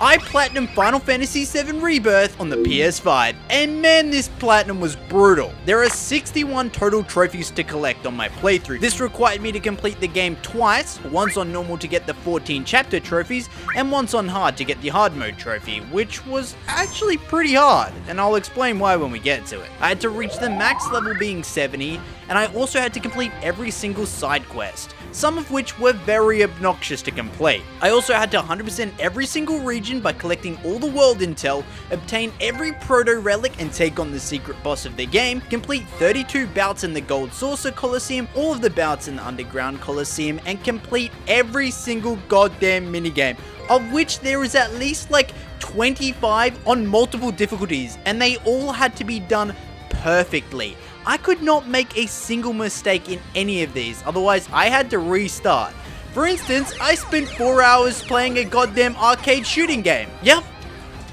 I platinumed Final Fantasy VII Rebirth on the PS5, and man, this platinum was brutal. There are 61 total trophies to collect on my playthrough. This required me to complete the game twice, once on normal to get the 14 chapter trophies, and once on hard to get the hard mode trophy, which was actually pretty hard, and I'll explain why when we get to it. I had to reach the max level being 70, and I also had to complete every single side quest, some of which were very obnoxious to complete. I also had to 100% every single region by collecting all the world intel, obtain every proto relic and take on the secret boss of the game, complete 32 bouts in the Gold Saucer Coliseum, all of the bouts in the Underground Coliseum, and complete every single goddamn minigame, of which there is at least like 25 on multiple difficulties, and they all had to be done perfectly. I could not make a single mistake in any of these, otherwise I had to restart. For instance, I spent 4 hours playing a goddamn arcade shooting game. Yep,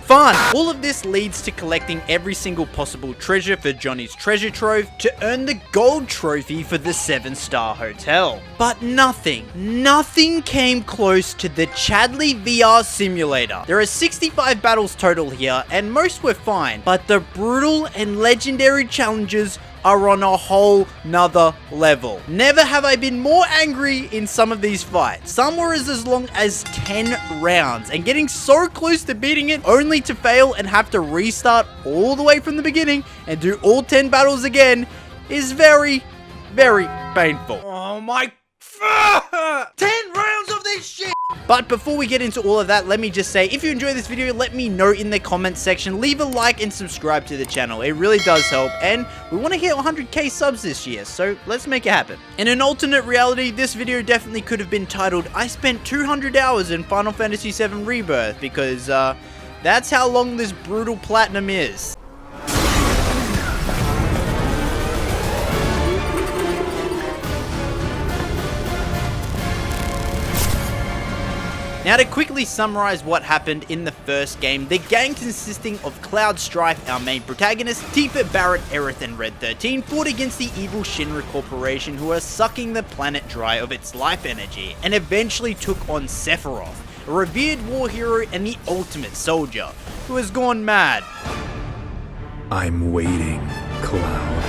fun. All of this leads to collecting every single possible treasure for Johnny's treasure trove to earn the gold trophy for the 7-star hotel. But nothing came close to the Chadley VR simulator. There are 65 battles total here, and most were fine, but the brutal and legendary challenges are on a whole nother level. Never have I been more angry in some of these fights. Some were as long as 10 rounds, and getting so close to beating it only to fail and have to restart all the way from the beginning and do all 10 battles again is very, very painful. Oh my 10 rounds of this shit! But before we get into all of that, let me just say, if you enjoyed this video, let me know in the comments section. Leave a like and subscribe to the channel. It really does help, and we want to hit 100k subs this year, so let's make it happen. In an alternate reality, this video definitely could have been titled, I spent 200 hours in Final Fantasy VII Rebirth, because that's how long this brutal platinum is. Now to quickly summarize what happened in the first game, the gang consisting of Cloud, Strife, our main protagonist, Tifa, Barret, Aerith, and Red 13 fought against the evil Shinra Corporation who are sucking the planet dry of its life energy, and eventually took on Sephiroth, a revered war hero and the ultimate soldier, who has gone mad. I'm waiting, Cloud.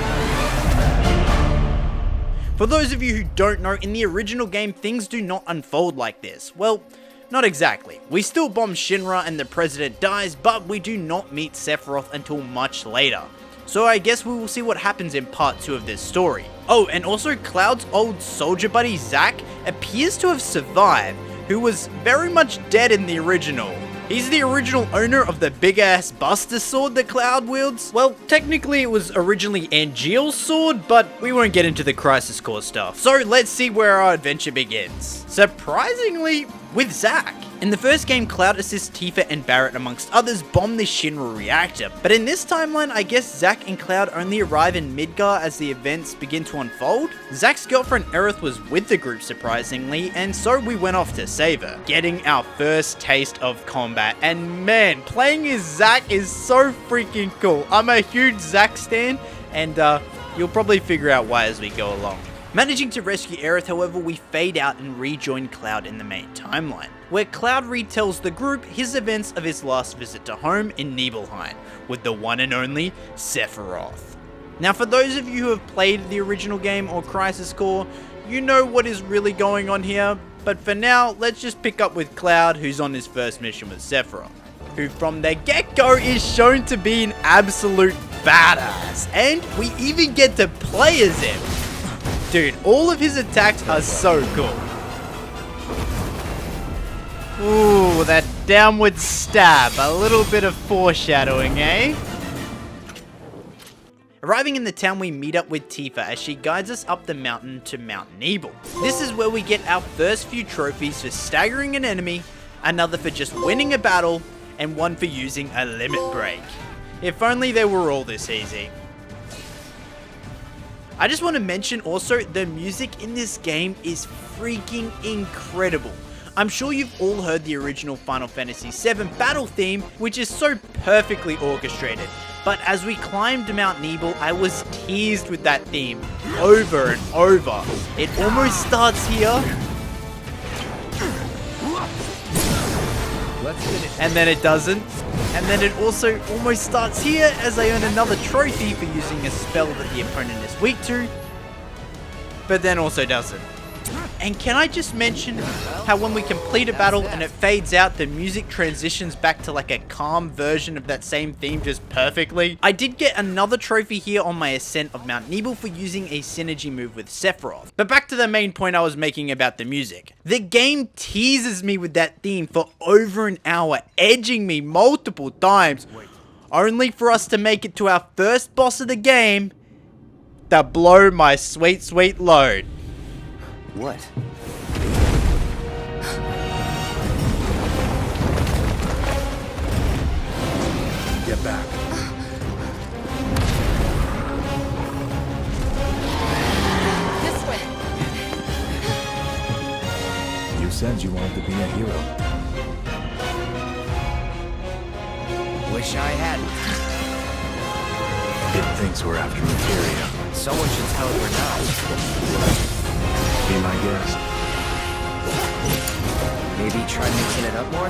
For those of you who don't know, in the original game, things do not unfold like this. Well, not exactly. We still bomb Shinra and the president dies, but we do not meet Sephiroth until much later. So I guess we will see what happens in part 2 of this story. Oh, and also Cloud's old soldier buddy Zacks appears to have survived, who was very much dead in the original. He's the original owner of the big-ass Buster sword that Cloud wields. Well, technically it was originally Angeal's sword, but we won't get into the Crisis Core stuff. So let's see where our adventure begins. Surprisingly, with Zacks. In the first game, Cloud assists Tifa and Barret amongst others bomb the Shinra reactor, but in this timeline, I guess Zacks and Cloud only arrive in Midgar as the events begin to unfold. Zacks' girlfriend Aerith was with the group surprisingly, and so we went off to save her, getting our first taste of combat, and man, playing as Zacks is so freaking cool. I'm a huge Zacks stan, and you'll probably figure out why as we go along. Managing to rescue Aerith, however, we fade out and rejoin Cloud in the main timeline, where Cloud retells the group his events of his last visit to home in Nibelheim, with the one and only Sephiroth. Now for those of you who have played the original game or Crisis Core, you know what is really going on here, but for now, let's just pick up with Cloud, who's on his first mission with Sephiroth, who from the get-go is shown to be an absolute badass, and we even get to play as him. Dude, all of his attacks are so cool. Ooh, that downward stab. A little bit of foreshadowing, eh? Arriving in the town, we meet up with Tifa as she guides us up the mountain to Mount Nibel. This is where we get our first few trophies for staggering an enemy, another for just winning a battle, and one for using a limit break. If only they were all this easy. I just want to mention also, the music in this game is freaking incredible. I'm sure you've all heard the original Final Fantasy VII battle theme, which is so perfectly orchestrated. But as we climbed Mount Nibel, I was teased with that theme over and over. It almost starts here. Let's finish. And then it doesn't. And then it also almost starts here as I earn another trophy for using a spell that the opponent is weak to, but then also doesn't. And can I just mention how when we complete a battle and it fades out, the music transitions back to like a calm version of that same theme just perfectly? I did get another trophy here on my ascent of Mount Nibel for using a synergy move with Sephiroth. But back to the main point I was making about the music. The game teases me with that theme for over an hour, edging me multiple times, only for us to make it to our first boss of the game to blow my sweet, sweet load. What? Get back. This way. You said you wanted to be a hero. Wish I hadn't. It thinks we're after materia. Someone should tell it we're not. Be my guest. Maybe try mixing it up more?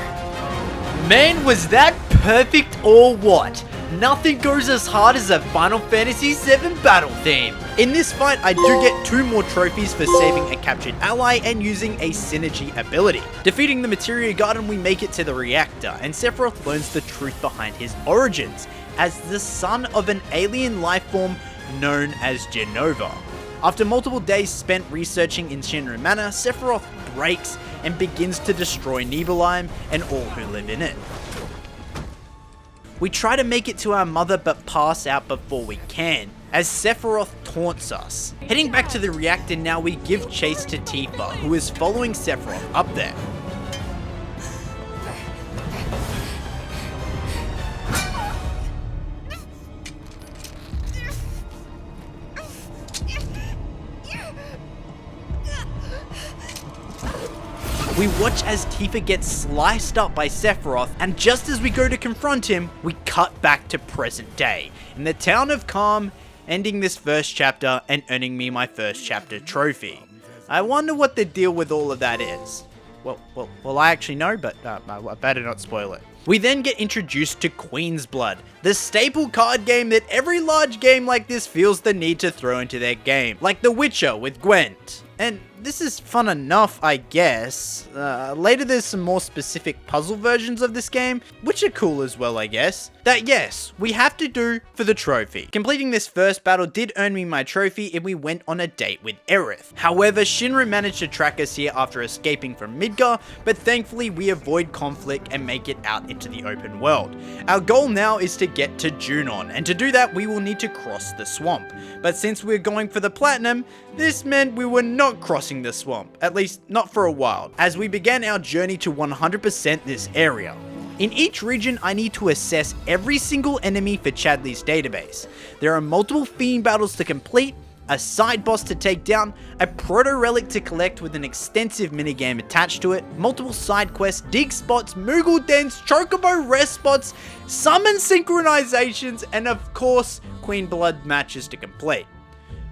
Man, was that perfect or what? Nothing goes as hard as a Final Fantasy VII battle theme. In this fight, I do get 2 more trophies for saving a captured ally and using a synergy ability. Defeating the Materia Garden, we make it to the reactor, and Sephiroth learns the truth behind his origins, as the son of an alien lifeform known as Genova. After multiple days spent researching in Shinra Manor, Sephiroth breaks and begins to destroy Nibelheim and all who live in it. We try to make it to our mother but pass out before we can, as Sephiroth taunts us. Heading back to the reactor now, we give chase to Tifa, who is following Sephiroth up there. We watch as Tifa gets sliced up by Sephiroth, and just as we go to confront him, we cut back to present day, in the town of Calm, ending this first chapter and earning me my first chapter trophy. I wonder what the deal with all of that is. Well, I actually know, but I better not spoil it. We then get introduced to Queen's Blood, the staple card game that every large game like this feels the need to throw into their game, like The Witcher with Gwent. And this is fun enough, I guess. Later there's some more specific puzzle versions of this game, which are cool as well, I guess. That yes, we have to do for the trophy. Completing this first battle did earn me my trophy, and we went on a date with Aerith. However, Shinra managed to track us here after escaping from Midgar, but thankfully we avoid conflict and make it out into the open world. Our goal now is to get to Junon, and to do that we will need to cross the swamp. But since we're going for the platinum, this meant we were not crossing the swamp, at least not for a while, as we began our journey to 100% this area. In each region, I need to assess every single enemy for Chadley's database. There are multiple fiend battles to complete, a side boss to take down, a proto-relic to collect with an extensive minigame attached to it, multiple side quests, dig spots, Moogle dens, chocobo rest spots, summon synchronizations, and of course, Queen Blood matches to complete.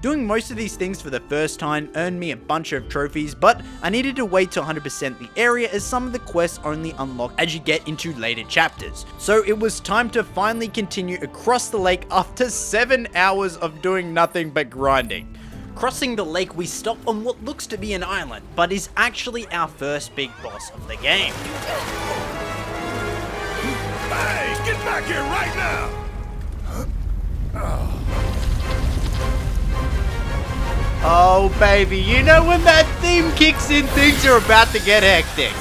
Doing most of these things for the first time earned me a bunch of trophies, but I needed to wait to 100% the area as some of the quests only unlock as you get into later chapters. So it was time to finally continue across the lake after 7 hours of doing nothing but grinding. Crossing the lake, we stop on what looks to be an island, but is actually our first big boss of the game. Hey, get back here right now! Oh baby, you know when that theme kicks in, things are about to get hectic.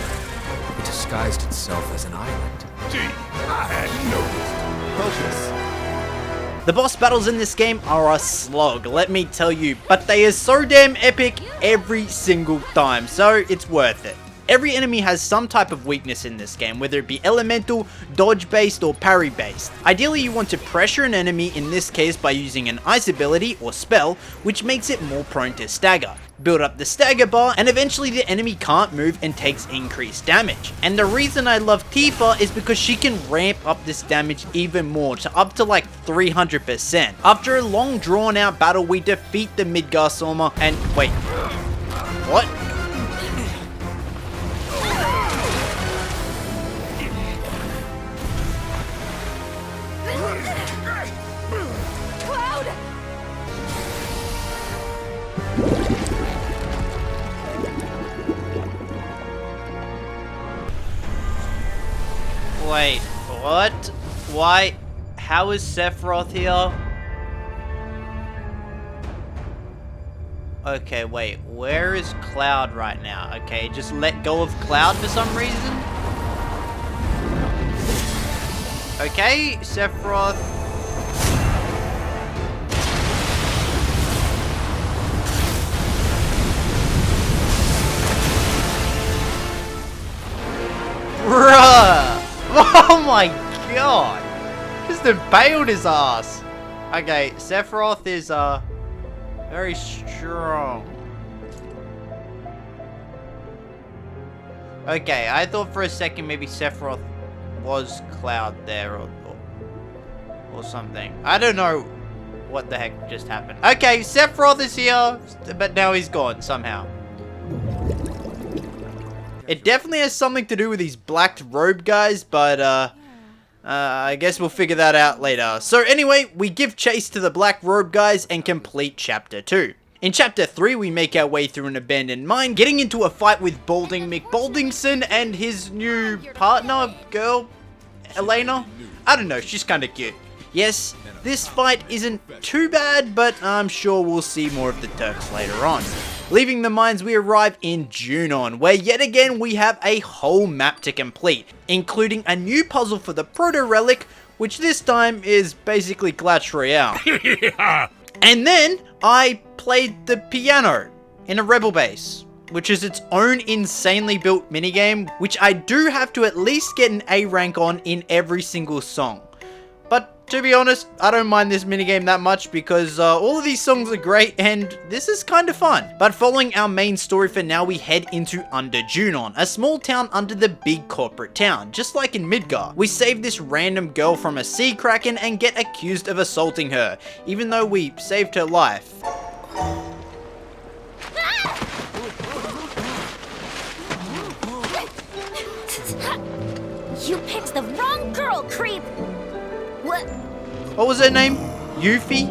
It disguised itself as an island. Gee, I hadn't noticed. Focus. The boss battles in this game are a slog, let me tell you, but they are so damn epic every single time, so it's worth it. Every enemy has some type of weakness in this game, whether it be elemental, dodge based, or parry based. Ideally you want to pressure an enemy, in this case by using an ice ability or spell, which makes it more prone to stagger. Build up the stagger bar, and eventually the enemy can't move and takes increased damage. And the reason I love Tifa is because she can ramp up this damage even more to up to like 300%. After a long drawn out battle, we defeat the Midgar Soma and wait, what? Wait, what? Why? How is Sephiroth here? Okay, wait. Where is Cloud right now? Okay, just let go of Cloud for some reason. Okay, Sephiroth. Bruh! Oh my god! Just impaled his ass! Okay, Sephiroth is, very strong. Okay, I thought for a second maybe Sephiroth was Cloud there or something. I don't know what the heck just happened. Okay, Sephiroth is here, but now he's gone somehow. It definitely has something to do with these black robe guys, but I guess we'll figure that out later. So anyway, we give chase to the black robe guys and complete chapter 2. In chapter 3, we make our way through an abandoned mine, getting into a fight with Balding McBaldingson and his new partner, girl, Elena. I don't know, she's kinda cute. Yes, this fight isn't too bad, but I'm sure we'll see more of the Turks later on. Leaving the mines, we arrive in Junon, where yet again we have a whole map to complete, including a new puzzle for the proto-relic, which this time is basically Clash Royale. And then I played the piano in a rebel base, which is its own insanely built minigame, which I do have to at least get an A rank on in every single song. But to be honest, I don't mind this minigame that much because all of these songs are great and this is kind of fun. But following our main story for now, we head into Under Junon, a small town under the big corporate town, just like in Midgar. We save this random girl from a sea kraken and get accused of assaulting her, even though we saved her life. You picked the wrong girl, creep! What was her name? Yuffie?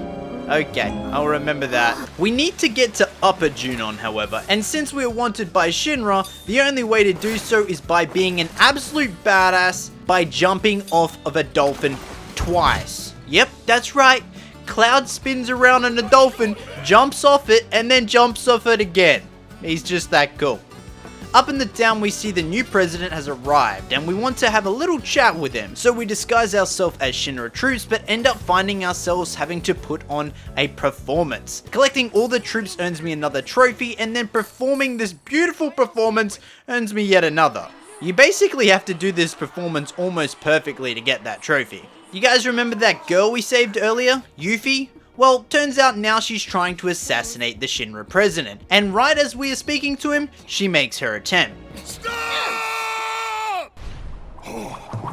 Okay, I'll remember that. We need to get to Upper Junon, however, and since we are wanted by Shinra, the only way to do so is by being an absolute badass by jumping off of a dolphin twice. Yep, that's right. Cloud spins around on a dolphin, jumps off it, and then jumps off it again. He's just that cool. Up in the town, we see the new president has arrived, and we want to have a little chat with him. So we disguise ourselves as Shinra troops, but end up finding ourselves having to put on a performance. Collecting all the troops earns me another trophy, and then performing this beautiful performance earns me yet another. You basically have to do this performance almost perfectly to get that trophy. You guys remember that girl we saved earlier? Yuffie? Well, turns out now she's trying to assassinate the Shinra president, and right as we are speaking to him, she makes her attempt. Stop!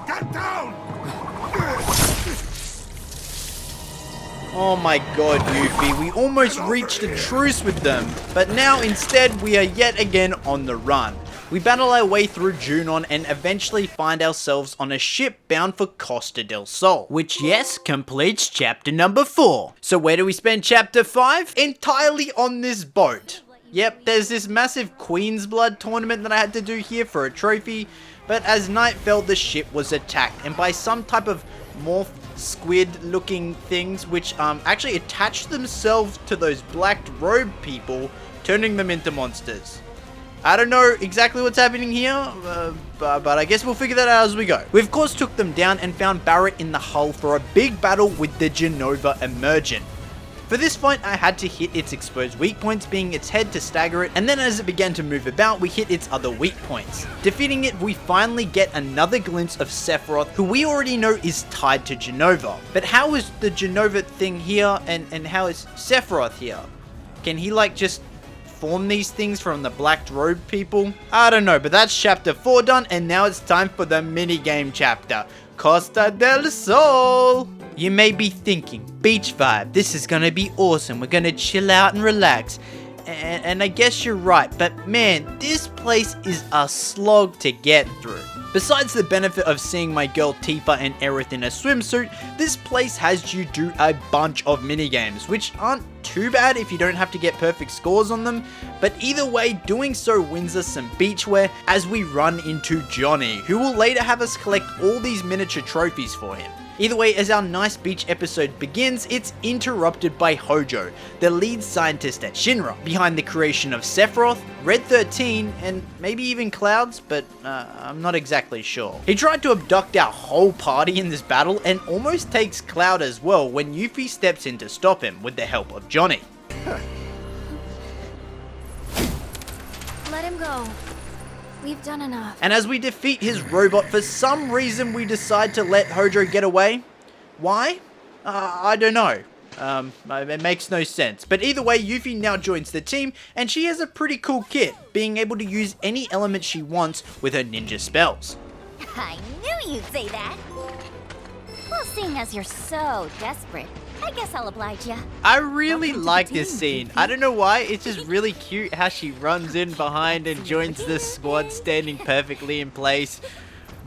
Get down! Oh my god, Yuffie, we almost reached a truce with them, but now instead we are yet again on the run. We battle our way through Junon and eventually find ourselves on a ship bound for Costa del Sol, which yes, completes chapter number 4. So where do we spend chapter 5? Entirely on this boat. Yep, there's this massive Queen's Blood tournament that I had to do here for a trophy, but as night fell, the ship was attacked, and by some type of morph squid looking things, which actually attached themselves to those black robe people, turning them into monsters. I don't know exactly what's happening here, but I guess we'll figure that out as we go. We of course took them down and found Barrett in the hull for a big battle with the Genova Emergent. For this fight, I had to hit its exposed weak points, being its head to stagger it, and then as it began to move about, we hit its other weak points. Defeating it, we finally get another glimpse of Sephiroth, who we already know is tied to Genova. But how is the Genova thing here, and how is Sephiroth here? Can he like just form these things from the black robe people? I don't know, but that's chapter 4 done, and now it's time for the minigame chapter, Costa del Sol. You may be thinking, beach vibe, this is gonna be awesome, we're gonna chill out and relax. And I guess you're right, but man, this place is a slog to get through. Besides the benefit of seeing my girl Tifa and Aerith in a swimsuit, this place has you do a bunch of minigames, which aren't too bad if you don't have to get perfect scores on them, but either way, doing so wins us some beachwear as we run into Johnny, who will later have us collect all these miniature trophies for him. Either way, as our nice beach episode begins, it's interrupted by Hojo, the lead scientist at Shinra, behind the creation of Sephiroth, Red 13, and maybe even Clouds, but I'm not exactly sure. He tried to abduct our whole party in this battle and almost takes Cloud as well when Yuffie steps in to stop him with the help of Johnny. Let him go. We've done enough. And as we defeat his robot, for some reason we decide to let Hojo get away. Why? I don't know. It makes no sense. But either way, Yuffie now joins the team, and she has a pretty cool kit, being able to use any element she wants with her ninja spells. I knew you'd say that. Well, seeing as you're so desperate, I guess I'll oblige ya. I really like this scene. I don't know why, it's just really cute how she runs in behind and joins the squad standing perfectly in place.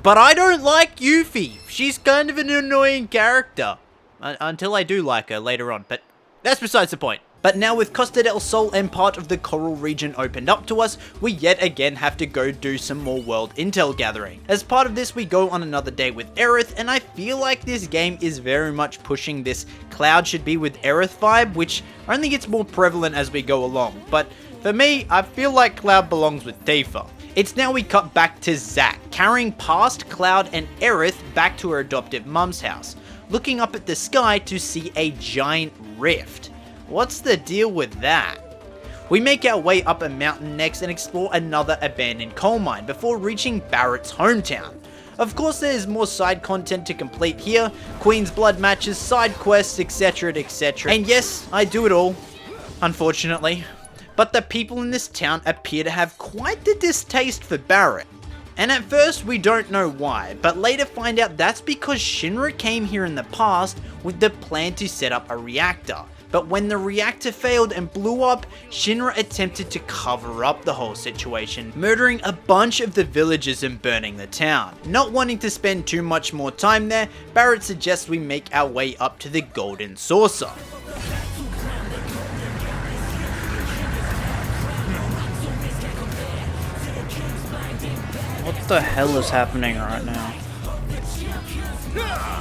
But I don't like Yuffie. She's kind of an annoying character. Until I do like her later on, but that's besides the point. But now with Costa del Sol and part of the Coral region opened up to us, we yet again have to go do some more world intel gathering. As part of this, we go on another day with Aerith, and I feel like this game is very much pushing this Cloud should be with Aerith vibe, which only gets more prevalent as we go along. But for me, I feel like Cloud belongs with Tifa. It's now we cut back to Zack, carrying past Cloud and Aerith back to her adoptive mum's house, looking up at the sky to see a giant rift. What's the deal with that? We make our way up a mountain next and explore another abandoned coal mine before reaching Barrett's hometown. Of course, there's more side content to complete here, Queen's Blood matches, side quests, etc, etc. And yes, I do it all, unfortunately. But the people in this town appear to have quite the distaste for Barrett. And at first we don't know why, but later find out that's because Shinra came here in the past with the plan to set up a reactor. But when the reactor failed and blew up, Shinra attempted to cover up the whole situation, murdering a bunch of the villagers and burning the town. Not wanting to spend too much more time there, Barrett suggests we make our way up to the Golden Saucer. What the hell is happening right now?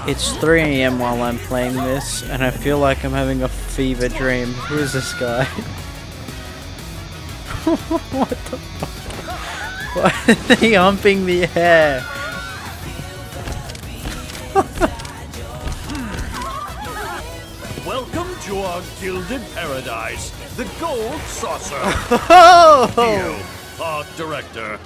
It's 3 AM while I'm playing this, and I feel like I'm having a fever dream. Who is this guy? What the fuck? Why are they humping the air? Welcome to our gilded paradise, the Gold Saucer. Oh! Dio, art director.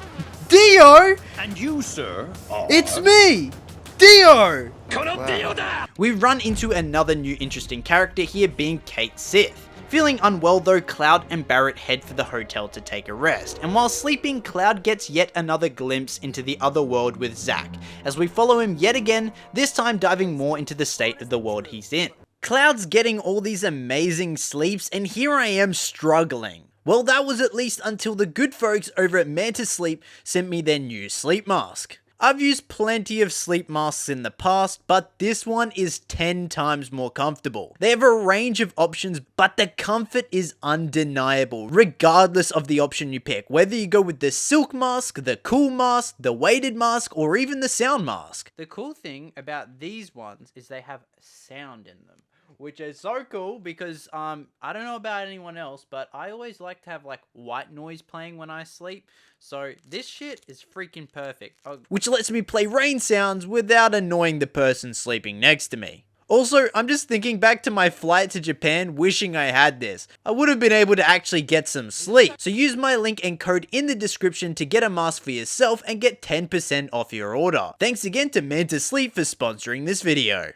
Dio! And you, sir, are... It's me! Dio! Wow. We run into another new interesting character here, being Kate Sith. Feeling unwell though, Cloud and Barrett head for the hotel to take a rest, and while sleeping, Cloud gets yet another glimpse into the other world with Zack, as we follow him yet again, this time diving more into the state of the world he's in. Cloud's getting all these amazing sleeps, and here I am struggling. Well, that was at least until the good folks over at Manta Sleep sent me their new sleep mask. I've used plenty of sleep masks in the past, but this one is 10 times more comfortable. They have a range of options, but the comfort is undeniable, regardless of the option you pick, whether you go with the silk mask, the cool mask, the weighted mask, or even the sound mask. The cool thing about these ones is they have sound in them, which is so cool because, I don't know about anyone else, but I always like to have, like, white noise playing when I sleep. So this shit is freaking perfect. Which lets me play rain sounds without annoying the person sleeping next to me. Also, I'm just thinking back to my flight to Japan wishing I had this. I would have been able to actually get some sleep. So use my link and code in the description to get a mask for yourself and get 10% off your order. Thanks again to Manta Sleep for sponsoring this video.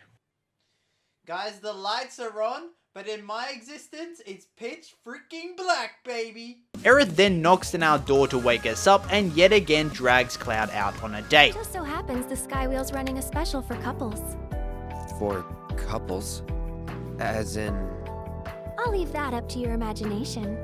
Guys, the lights are on, but in my existence, it's pitch freaking black, baby. Aerith then knocks on our door to wake us up and yet again drags Cloud out on a date. Just so happens the Skywheel's running a special for couples. For couples? As in... I'll leave that up to your imagination.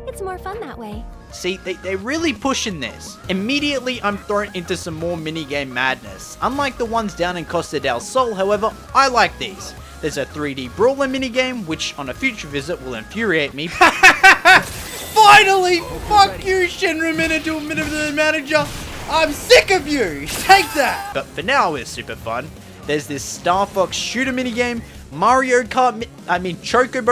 It's more fun that way. See, they're really pushing this. Immediately, I'm thrown into some more minigame madness. Unlike the ones down in Costa del Sol, however, I like these. There's a 3D brawler minigame, which on a future visit will infuriate me. Finally! Fuck you, Shinra manager! I'm sick of you! Take that! But for now, it's super fun. There's this Star Fox shooter minigame, Chocobo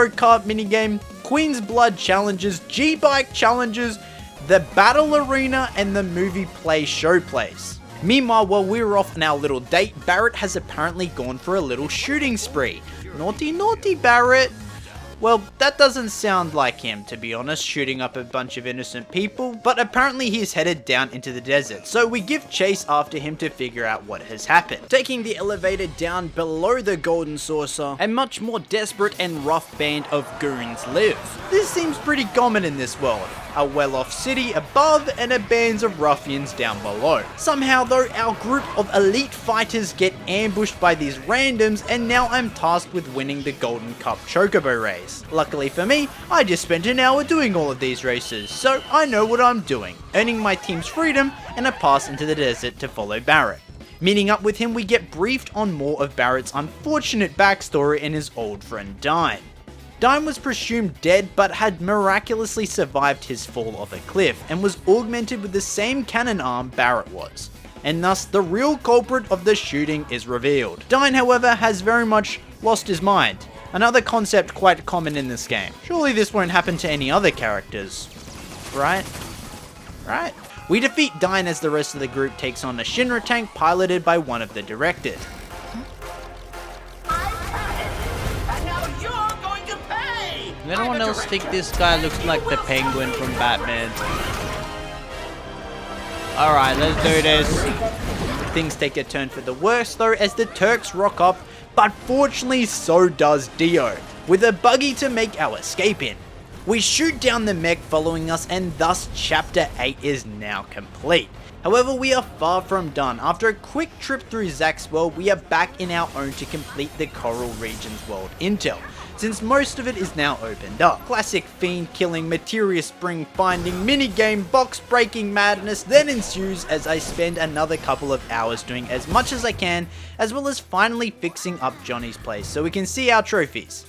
Kart minigame, Queen's Blood challenges, G-Bike challenges, the Battle Arena, and the Movie Play Showplace. Meanwhile, while we were off on our little date, Barrett has apparently gone for a little shooting spree. Naughty, naughty Barrett. Well, that doesn't sound like him, to be honest, shooting up a bunch of innocent people, but apparently he's headed down into the desert, so we give chase after him to figure out what has happened. Taking the elevator down below the Golden Saucer, a much more desperate and rough band of goons live. This seems pretty common in this world. A well-off city above and a bands of ruffians down below. Somehow though, our group of elite fighters get ambushed by these randoms, and now I'm tasked with winning the Golden Cup Chocobo race. Luckily for me, I just spent an hour doing all of these races, so I know what I'm doing, earning my team's freedom and a pass into the desert to follow Barrett. Meeting up with him, we get briefed on more of Barrett's unfortunate backstory and his old friend Dine. Dine was presumed dead, but had miraculously survived his fall off a cliff and was augmented with the same cannon arm Barrett was. And thus, the real culprit of the shooting is revealed. Dine, however, has very much lost his mind. Another concept quite common in this game. Surely this won't happen to any other characters. Right? Right? We defeat Dine as the rest of the group takes on a Shinra tank piloted by one of the directors. Does anyone else think this guy looks like the Penguin from Batman? Alright, let's do this. Things take a turn for the worse though as the Turks rock up, but fortunately so does Dio, with a buggy to make our escape in. We shoot down the mech following us, and thus chapter 8 is now complete. However, we are far from done. After a quick trip through Zacks world, we are back in our own to complete the Coral Region's world intel, since most of it is now opened up. Classic fiend killing, materia spring finding, minigame, box breaking madness then ensues as I spend another couple of hours doing as much as I can, as well as finally fixing up Johnny's place so we can see our trophies.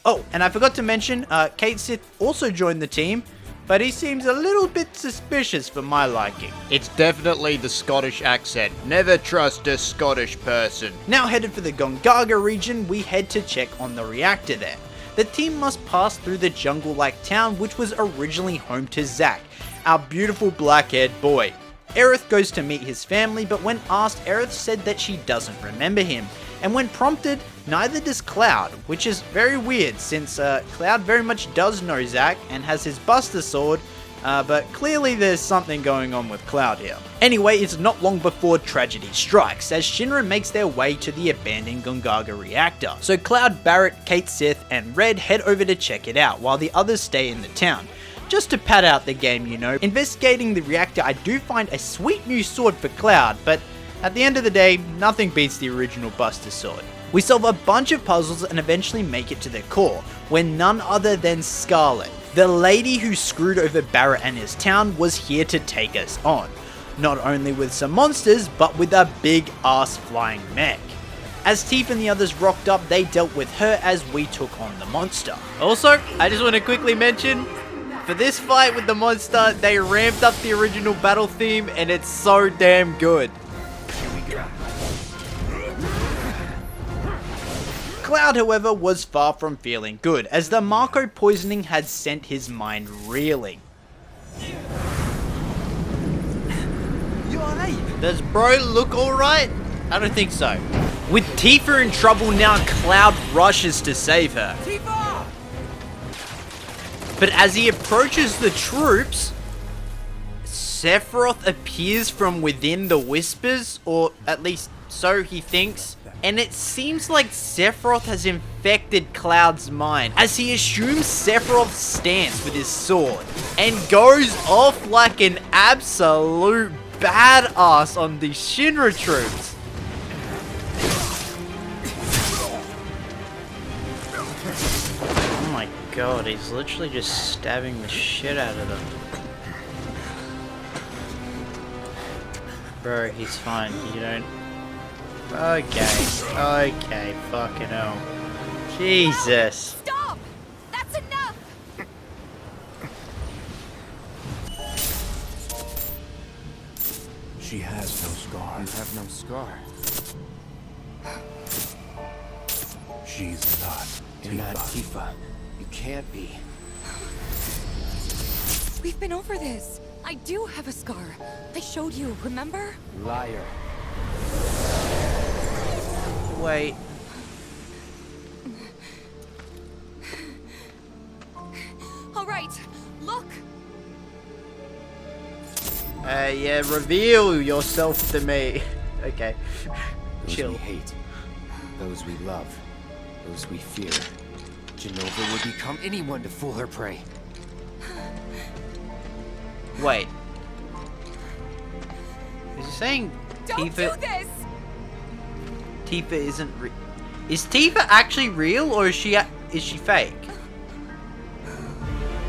Oh, and I forgot to mention, Kate Sith also joined the team, but he seems a little bit suspicious for my liking. It's definitely the Scottish accent. Never trust a Scottish person. Now headed for the Gongaga region, we head to check on the reactor there. The team must pass through the jungle-like town which was originally home to Zack, our beautiful black-haired boy. Aerith goes to meet his family, but when asked, Aerith said that she doesn't remember him. And when prompted, neither does Cloud, which is very weird since Cloud very much does know Zack and has his Buster Sword, but clearly there's something going on with Cloud here. Anyway, it's not long before tragedy strikes as Shinra makes their way to the abandoned Gongaga reactor. So Cloud, Barrett, Kate Sith, and Red head over to check it out while the others stay in the town. Just to pad out the game, you know. Investigating the reactor, I do find a sweet new sword for Cloud, but at the end of the day, nothing beats the original Buster Sword. We solve a bunch of puzzles and eventually make it to the core, where none other than Scarlet, the lady who screwed over Barrett and his town, was here to take us on. Not only with some monsters, but with a big ass flying mech. As Teef and the others rocked up, they dealt with her as we took on the monster. Also, I just want to quickly mention, for this fight with the monster, they ramped up the original battle theme and it's so damn good. Cloud, however, was far from feeling good, as the Marco poisoning had sent his mind reeling. You alright? Does bro look alright? I don't think so. With Tifa in trouble now, Cloud rushes to save her. Tifa! But as he approaches the troops, Sephiroth appears from within the whispers, or at least so he thinks. And it seems like Sephiroth has infected Cloud's mind, as he assumes Sephiroth's stance with his sword, and goes off like an absolute badass on the Shinra troops. Oh my god, he's literally just stabbing the shit out of them. Bro, he's fine, you don't... Okay, fucking hell. Jesus. Stop! That's enough! She has no scar. You have no scar. She's not You're not Tifa. Tifa. You can't be. We've been over this. I do have a scar. I showed you, remember? Liar. Wait. All right, look. Yeah, reveal yourself to me. Okay. Those Chill. we hate. Those we love. Those we fear. Genova would become anyone to fool her prey. Wait. Is he saying Don't Tifa? do this! Tifa isn't Is Tifa actually real or is she fake?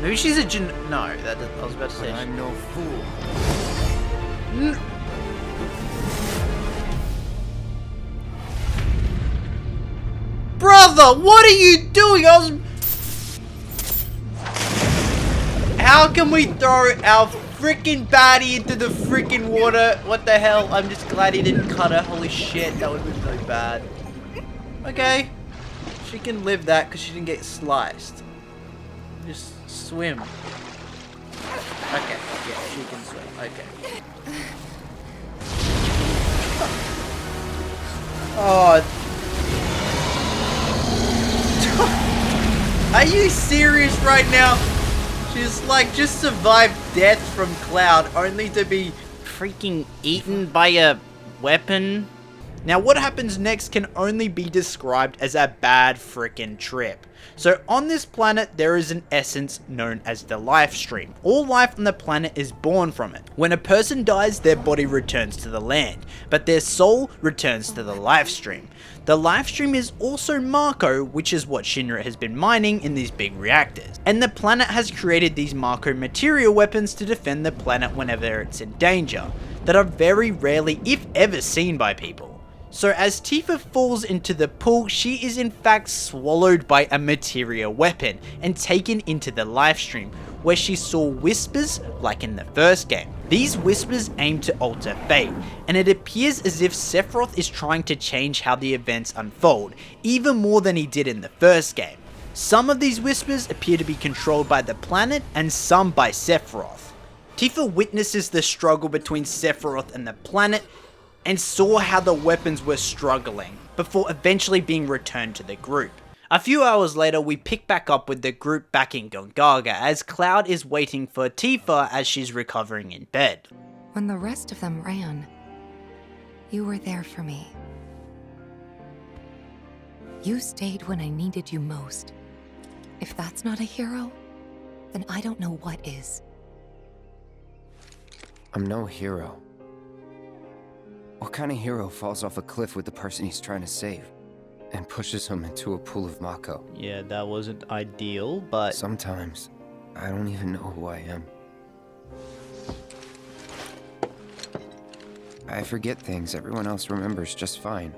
Maybe she's a No, I was about to say. But I'm no fool. Brother, what are you doing? How can we throw our freaking baddie into the freaking water? What the hell? I'm just glad he didn't cut her. Holy shit, that would have been really bad. Okay. She can live that because she didn't get sliced. Just swim. Okay, yeah, she can swim. Okay. Oh. Are you serious right now? She's like just survived death from Cloud only to be freaking eaten by a weapon. Now what happens next can only be described as a bad freaking trip. So on this planet there is an essence known as the life stream. All life on the planet is born from it. When a person dies, their body returns to the land, but their soul returns to the life stream. The life stream is also Mako, which is what Shinra has been mining in these big reactors. And the planet has created these Mako materia weapons to defend the planet whenever it's in danger, that are very rarely, if ever, seen by people. So as Tifa falls into the pool, she is in fact swallowed by a materia weapon and taken into the life stream, where she saw whispers like in the first game. These whispers aim to alter fate, and it appears as if Sephiroth is trying to change how the events unfold, even more than he did in the first game. Some of these whispers appear to be controlled by the planet, and some by Sephiroth. Tifa witnesses the struggle between Sephiroth and the planet, and saw how the weapons were struggling, before eventually being returned to the group. A few hours later, we pick back up with the group back in Gongaga, as Cloud is waiting for Tifa as she's recovering in bed. When the rest of them ran, you were there for me. You stayed when I needed you most. If that's not a hero, then I don't know what is. I'm no hero. What kind of hero falls off a cliff with the person he's trying to save and pushes him into a pool of Mako? Yeah, that wasn't ideal, but... Sometimes, I don't even know who I am. I forget things everyone else remembers just fine.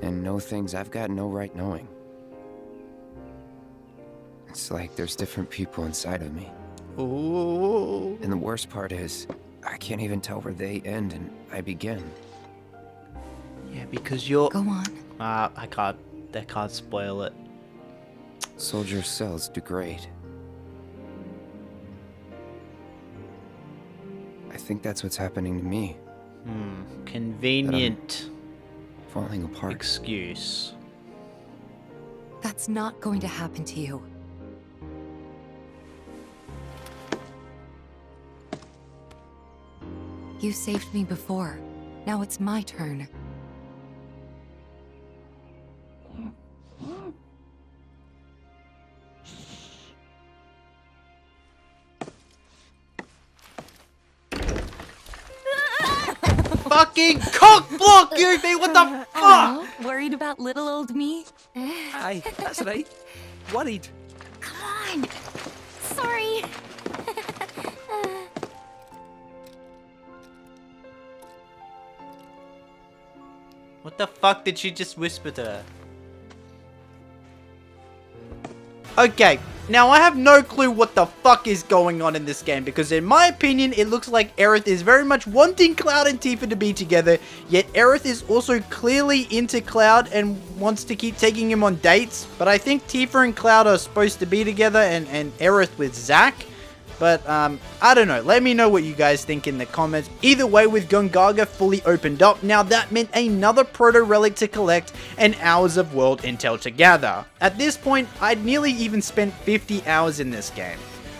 And know things I've got no right knowing. It's like there's different people inside of me. Ooh. And the worst part is, I can't even tell where they end and I begin. Yeah, because you're... Go on. I can't spoil it. Soldier cells degrade. I think that's what's happening to me. Convenient Falling apart. excuse. That's not going to happen to you. You saved me before. Now it's my turn. Fucking cock block you, me! What the fuck? Hello? Worried about little old me? Aye, that's right. Worried. Come on! Sorry! What the fuck did she just whisper to her? Okay, now I have no clue what the fuck is going on in this game, because in my opinion, it looks like Aerith is very much wanting Cloud and Tifa to be together, yet Aerith is also clearly into Cloud and wants to keep taking him on dates. But I think Tifa and Cloud are supposed to be together, and Aerith with Zack. But, I don't know. Let me know what you guys think in the comments. Either way, with Gongaga fully opened up, now that meant another proto-relic to collect and hours of world intel to gather. At this point, I'd nearly even spent 50 hours in this game.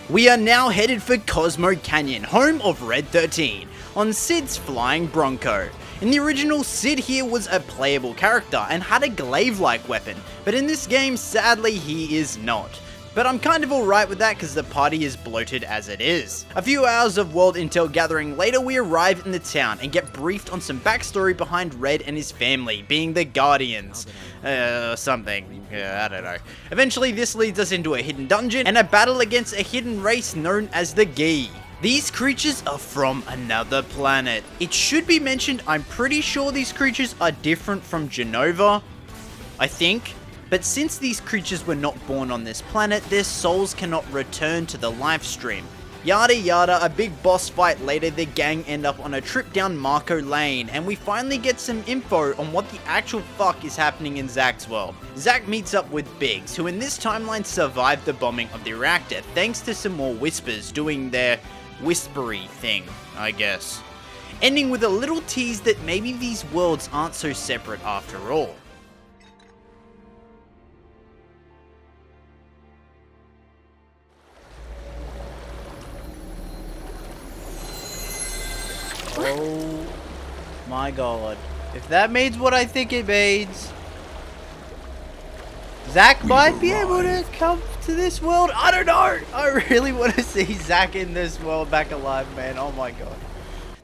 We are now headed for Cosmo Canyon, home of Red 13, on Cid's flying Bronco. In the original, Cid here was a playable character and had a glaive-like weapon, but in this game, sadly, he is not. But I'm kind of alright with that because the party is bloated as it is. A few hours of world intel gathering later, we arrive in the town and get briefed on some backstory behind Red and his family, being the Guardians. Something. I don't know. Eventually, this leads us into a hidden dungeon and a battle against a hidden race known as the Ghee. These creatures are from another planet. It should be mentioned, I'm pretty sure these creatures are different from Genova, I think. But since these creatures were not born on this planet, their souls cannot return to the life stream. Yada yada, a big boss fight later, the gang end up on a trip down Marco Lane, and we finally get some info on what the actual fuck is happening in Zack's world. Zack meets up with Biggs, who in this timeline survived the bombing of the reactor, thanks to some more whispers doing their whispery thing, I guess. Ending with a little tease that maybe these worlds aren't so separate after all. Oh my god. If that means what I think it means, Zack might be able to come to this world. I don't know. I really want to see Zack in this world back alive, man. Oh my god.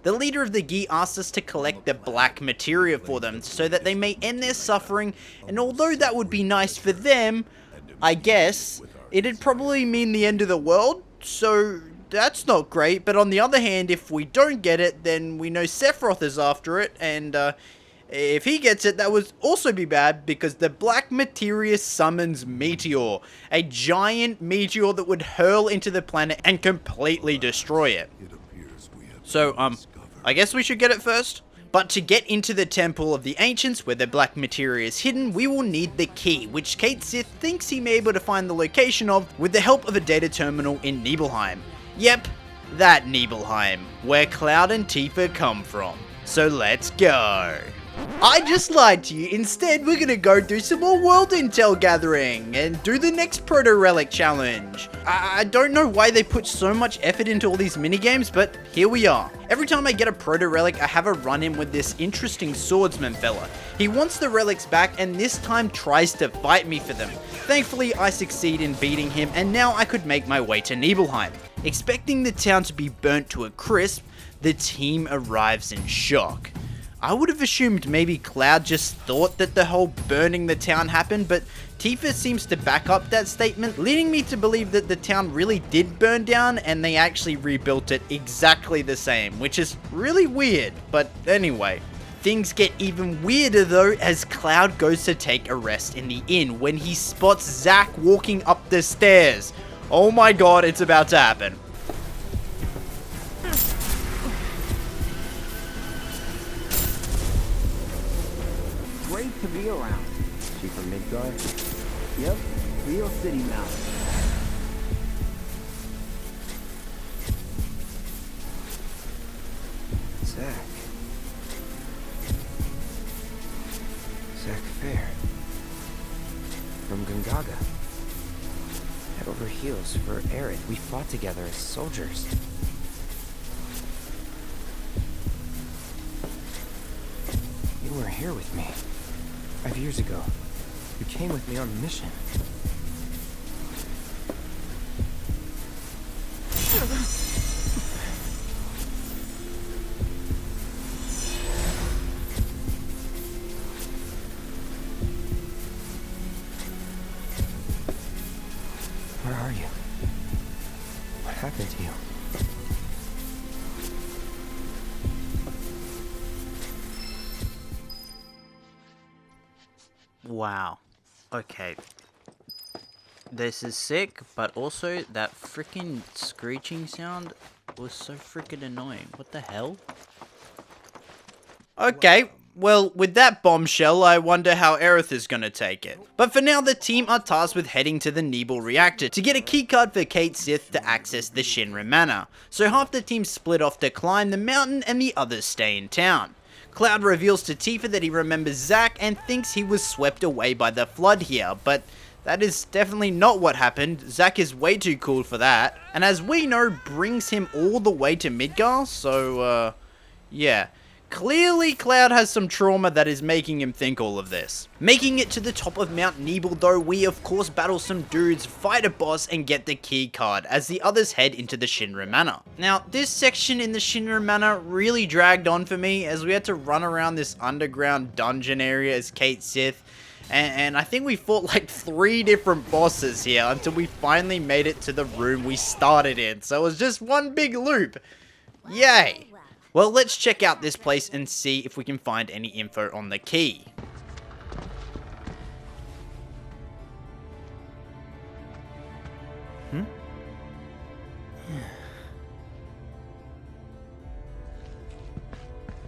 The leader of the Ghee asked us to collect the black materia for them so that they may end their suffering, and although that would be nice for them, I guess, it'd probably mean the end of the world, so that's not great. But on the other hand, if we don't get it, then we know Sephiroth is after it, and if he gets it, that would also be bad, because the black materia summons Meteor, a giant meteor that would hurl into the planet and completely destroy it. So, I guess we should get it first. But to get into the Temple of the Ancients, where the black materia is hidden, we will need the key, which Cait Sith thinks he may be able to find the location of with the help of a data terminal in Nibelheim. Yep, that Nibelheim, where Cloud and Tifa come from. So let's go. I just lied to you. Instead, we're gonna go do some more world intel gathering and do the next proto-relic challenge. I don't know why they put so much effort into all these minigames, but here we are. Every time I get a proto-relic, I have a run-in with this interesting swordsman fella. He wants the relics back and this time tries to fight me for them. Thankfully, I succeed in beating him, and now I could make my way to Nibelheim. Expecting the town to be burnt to a crisp, the team arrives in shock. I would have assumed maybe Cloud just thought that the whole burning the town happened, but Tifa seems to back up that statement, leading me to believe that the town really did burn down and they actually rebuilt it exactly the same, which is really weird. But anyway, things get even weirder though as Cloud goes to take a rest in the inn when he spots Zack walking up the stairs. Oh my god, it's about to happen. Great to be around. She from Midgard? Yep, real city mouse. Zack. Zack Fair. From Gongaga. Head over heels for Aerith. We fought together as soldiers. You were here with me 5 years ago. You came with me on a mission. Where are you? What happened to you? Wow. Okay. This is sick, but also that freaking screeching sound was so freaking annoying. What the hell? Okay, well, with that bombshell, I wonder how Aerith is gonna take it. But for now, the team are tasked with heading to the Nibel reactor to get a keycard for Cait Sith to access the Shinra Manor. So half the team split off to climb the mountain and the others stay in town. Cloud reveals to Tifa that he remembers Zack and thinks he was swept away by the flood here, but that is definitely not what happened. Zack is way too cool for that. And as we know, brings him all the way to Midgar, so, yeah. Clearly, Cloud has some trauma that is making him think all of this. Making it to the top of Mount Nibel though, we of course battle some dudes, fight a boss, and get the key card as the others head into the Shinra Manor. Now, this section in the Shinra Manor really dragged on for me as we had to run around this underground dungeon area as Cait Sith. And I think we fought like 3 different bosses here until we finally made it to the room we started in. So it was just one big loop. Yay! Well, let's check out this place and see if we can find any info on the key.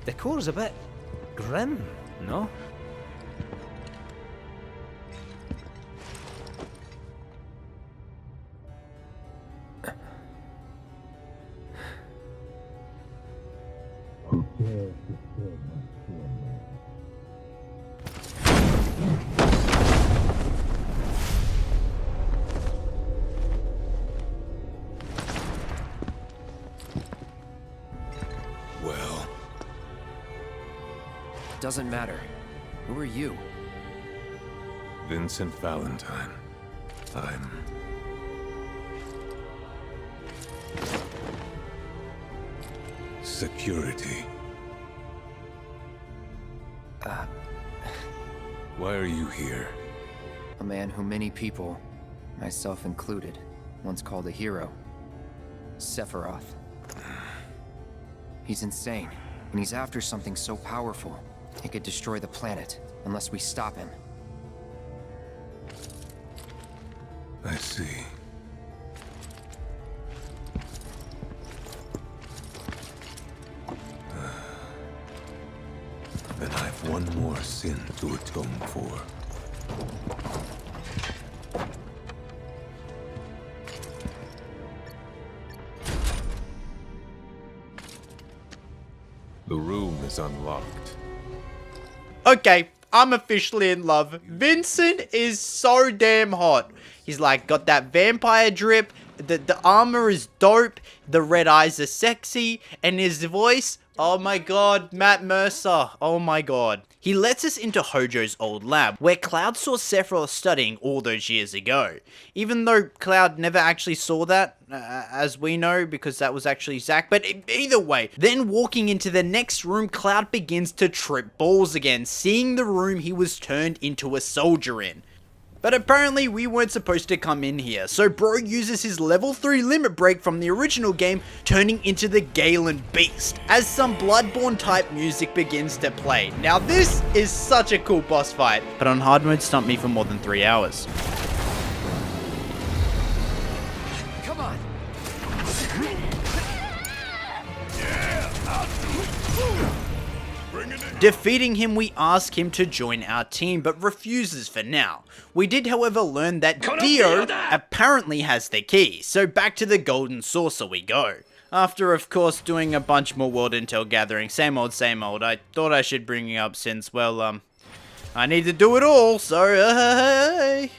Decor's a bit grim, no? Well, Doesn't matter. Who are you? Vincent Valentine. I'm... security. Why are you here? A man who many people, myself included, once called a hero. Sephiroth. He's insane, and he's after something so powerful, it could destroy the planet, unless we stop him. I see. Then I've one more sin to atone for. The room is unlocked. Okay, I'm officially in love. Vincent is so damn hot. He's like got that vampire drip, the armor is dope, the red eyes are sexy, and his voice, oh my god, Matt Mercer, oh my god. He lets us into Hojo's old lab, where Cloud saw Sephiroth studying all those years ago. Even though Cloud never actually saw that, as we know, because that was actually Zack, but either way. Then walking into the next room, Cloud begins to trip balls again, seeing the room he was turned into a soldier in. But apparently we weren't supposed to come in here, so bro uses his level 3 limit break from the original game, turning into the Galen Beast, as some Bloodborne type music begins to play. Now this is such a cool boss fight, but on hard mode stumped me for more than 3 hours. Come on! Defeating him, we ask him to join our team, but refuses for now. We did, however, learn that Dio apparently has the key, so back to the Golden Saucer we go. After, of course, doing a bunch more world intel gathering, same old, I thought I should bring it up since, well, I need to do it all, so, hey.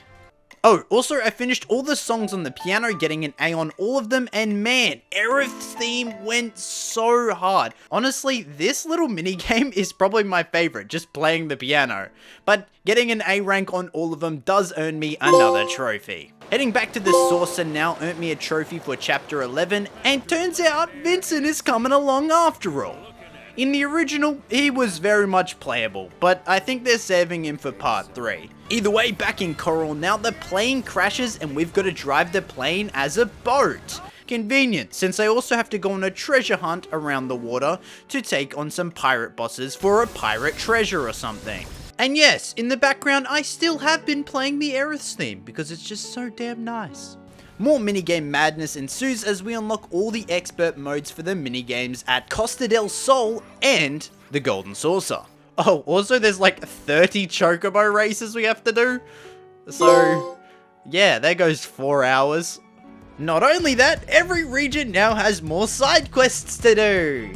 Oh, also, I finished all the songs on the piano, getting an A on all of them, and man, Aerith's theme went so hard. Honestly, this little minigame is probably my favorite, just playing the piano. But getting an A rank on all of them does earn me another trophy. Heading back to the saucer now earned me a trophy for chapter 11, and turns out Vincent is coming along after all. In the original, he was very much playable, but I think they're saving him for part 3. Either way, back in Coral now, the plane crashes and we've got to drive the plane as a boat. Convenient, since I also have to go on a treasure hunt around the water to take on some pirate bosses for a pirate treasure or something. And yes, in the background, I still have been playing the Aerith's theme because it's just so damn nice. More minigame madness ensues as we unlock all the expert modes for the minigames at Costa del Sol and the Golden Saucer. Oh, also there's like 30 chocobo races we have to do. So, yeah, there goes 4 hours. Not only that, every region now has more side quests to do.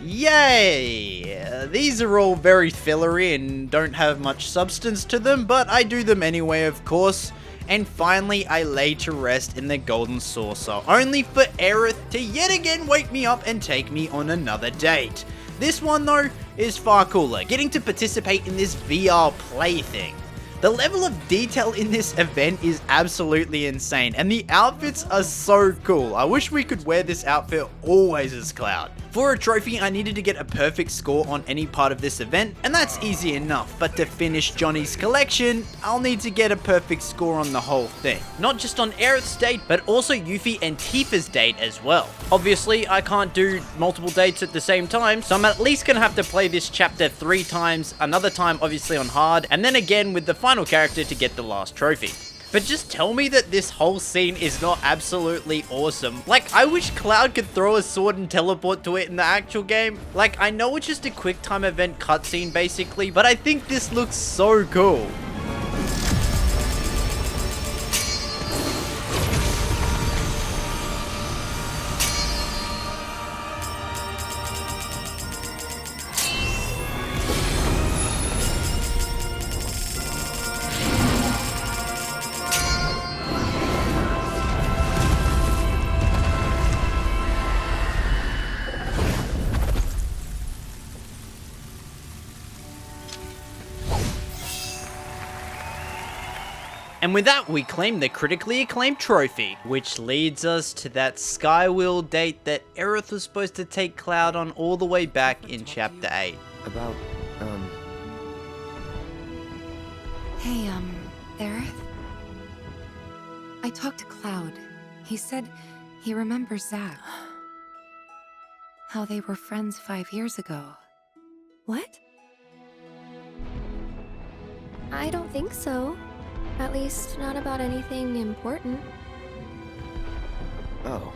Yay! These are all very fillery and don't have much substance to them, but I do them anyway, of course. And finally, I lay to rest in the Golden Saucer, only for Aerith to yet again wake me up and take me on another date. This one, though, is far cooler, getting to participate in this VR play thing. The level of detail in this event is absolutely insane, and the outfits are so cool. I wish we could wear this outfit always as Cloud. For a trophy, I needed to get a perfect score on any part of this event, and that's easy enough, but to finish Johnny's collection, I'll need to get a perfect score on the whole thing. Not just on Aerith's date, but also Yuffie and Tifa's date as well. Obviously, I can't do multiple dates at the same time, so I'm at least gonna have to play this chapter 3 times, another time obviously on hard, and then again with the final character to get the last trophy. But just tell me that this whole scene is not absolutely awesome. Like, I wish Cloud could throw a sword and teleport to it in the actual game. Like, I know it's just a quick time event cutscene basically, but I think this looks so cool. And with that, we claim the critically acclaimed trophy, which leads us to that Skywheel date that Aerith was supposed to take Cloud on all the way back in Chapter 8. About, Hey, Aerith? I talked to Cloud. He said he remembers Zacks. How they were friends 5 years ago. What? I don't think so. At least, not about anything important. Oh.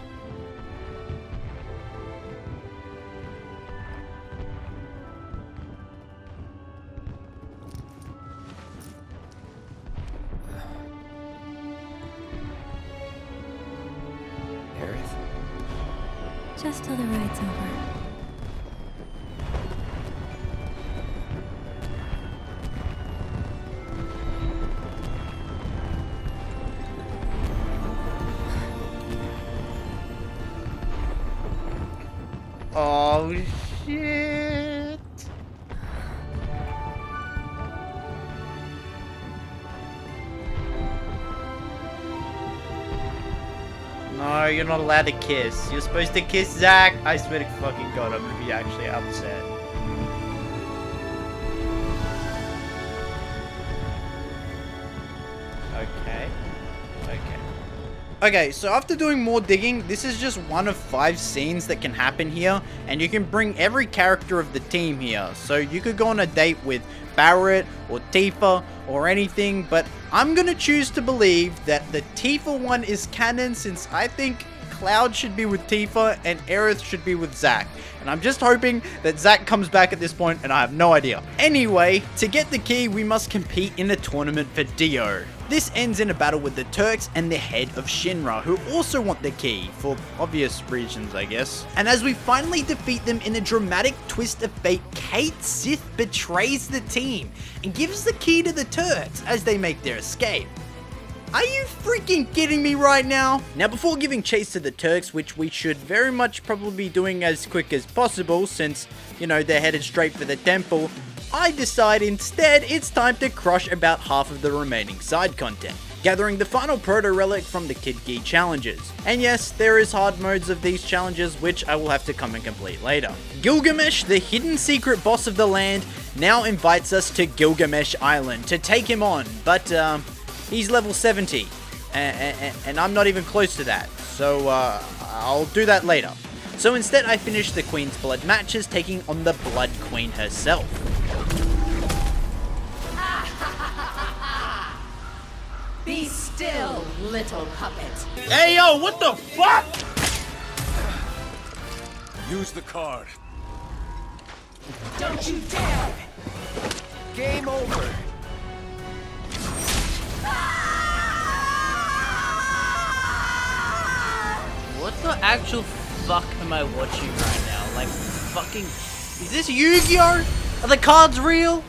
Aerith? Just till the ride's over. Oh, shit. No, you're not allowed to kiss. You're supposed to kiss Zack. I swear to fucking God, I'm gonna be actually upset. Okay, so after doing more digging, this is just one of 5 scenes that can happen here, and you can bring every character of the team here. So you could go on a date with Barrett or Tifa or anything, but I'm gonna choose to believe that the Tifa one is canon, since I think Cloud should be with Tifa and Aerith should be with Zack. And I'm just hoping that Zack comes back at this point, and I have no idea. Anyway, to get the key, we must compete in a tournament for Dio. This ends in a battle with the Turks and the head of Shinra, who also want the key, for obvious reasons, I guess. And as we finally defeat them in a dramatic twist of fate, Cait Sith betrays the team and gives the key to the Turks as they make their escape. Are you freaking kidding me right now? Now, before giving chase to the Turks, which we should very much probably be doing as quick as possible since, you know, they're headed straight for the temple, I decide instead it's time to crush about half of the remaining side content, gathering the final proto-relic from the Kid Ghee challenges. And yes, there is hard modes of these challenges, which I will have to come and complete later. Gilgamesh, the hidden secret boss of the land, now invites us to Gilgamesh Island to take him on, but he's level 70, and I'm not even close to that, so I'll do that later. So instead I finish the Queen's Blood matches, taking on the Blood Queen herself. still, little puppet. Hey, yo, what the fuck? Use the card. Don't you dare! Game over. What the actual fuck am I watching right now? Like, fucking... Is this Yu-Gi-Oh? Are the cards real?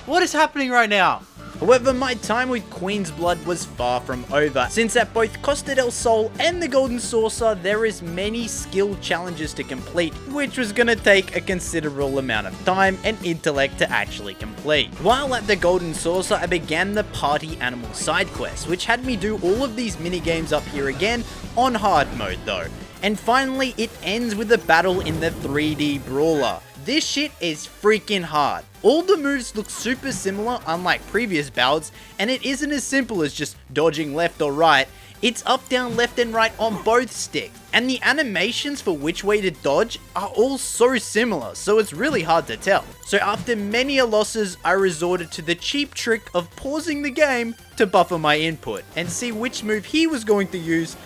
What is happening right now? However, my time with Queen's Blood was far from over, since at both Costa del Sol and the Golden Saucer, there is many skill challenges to complete, which was gonna take a considerable amount of time and intellect to actually complete. While at the Golden Saucer, I began the Party Animal side quest, which had me do all of these minigames up here again, on hard mode though. And finally, it ends with a battle in the 3D Brawler. This shit is freaking hard. All the moves look super similar, unlike previous bouts, and it isn't as simple as just dodging left or right. It's up, down, left, and right on both sticks. And the animations for which way to dodge are all so similar, so it's really hard to tell. So after many losses, I resorted to the cheap trick of pausing the game to buffer my input and see which move he was going to use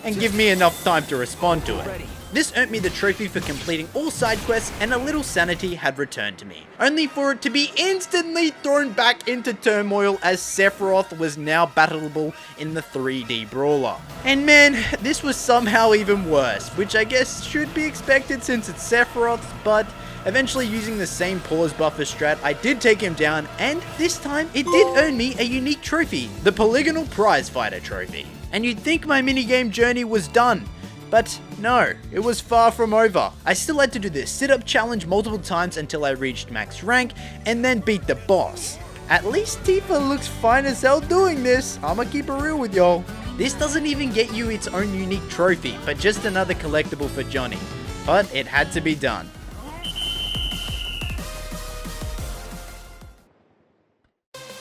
and give me enough time to respond to it. This earned me the trophy for completing all side quests, and a little sanity had returned to me, only for it to be instantly thrown back into turmoil as Sephiroth was now battleable in the 3D Brawler. And man, this was somehow even worse, which I guess should be expected since it's Sephiroth, but eventually using the same pause buffer strat, I did take him down, and this time it did earn me a unique trophy, the Polygonal Prize Fighter trophy. And you'd think my minigame journey was done, but no, it was far from over. I still had to do this sit-up challenge multiple times until I reached max rank, and then beat the boss. At least Tifa looks fine as hell doing this, I'ma keep it real with y'all. This doesn't even get you its own unique trophy, but just another collectible for Johnny. But it had to be done.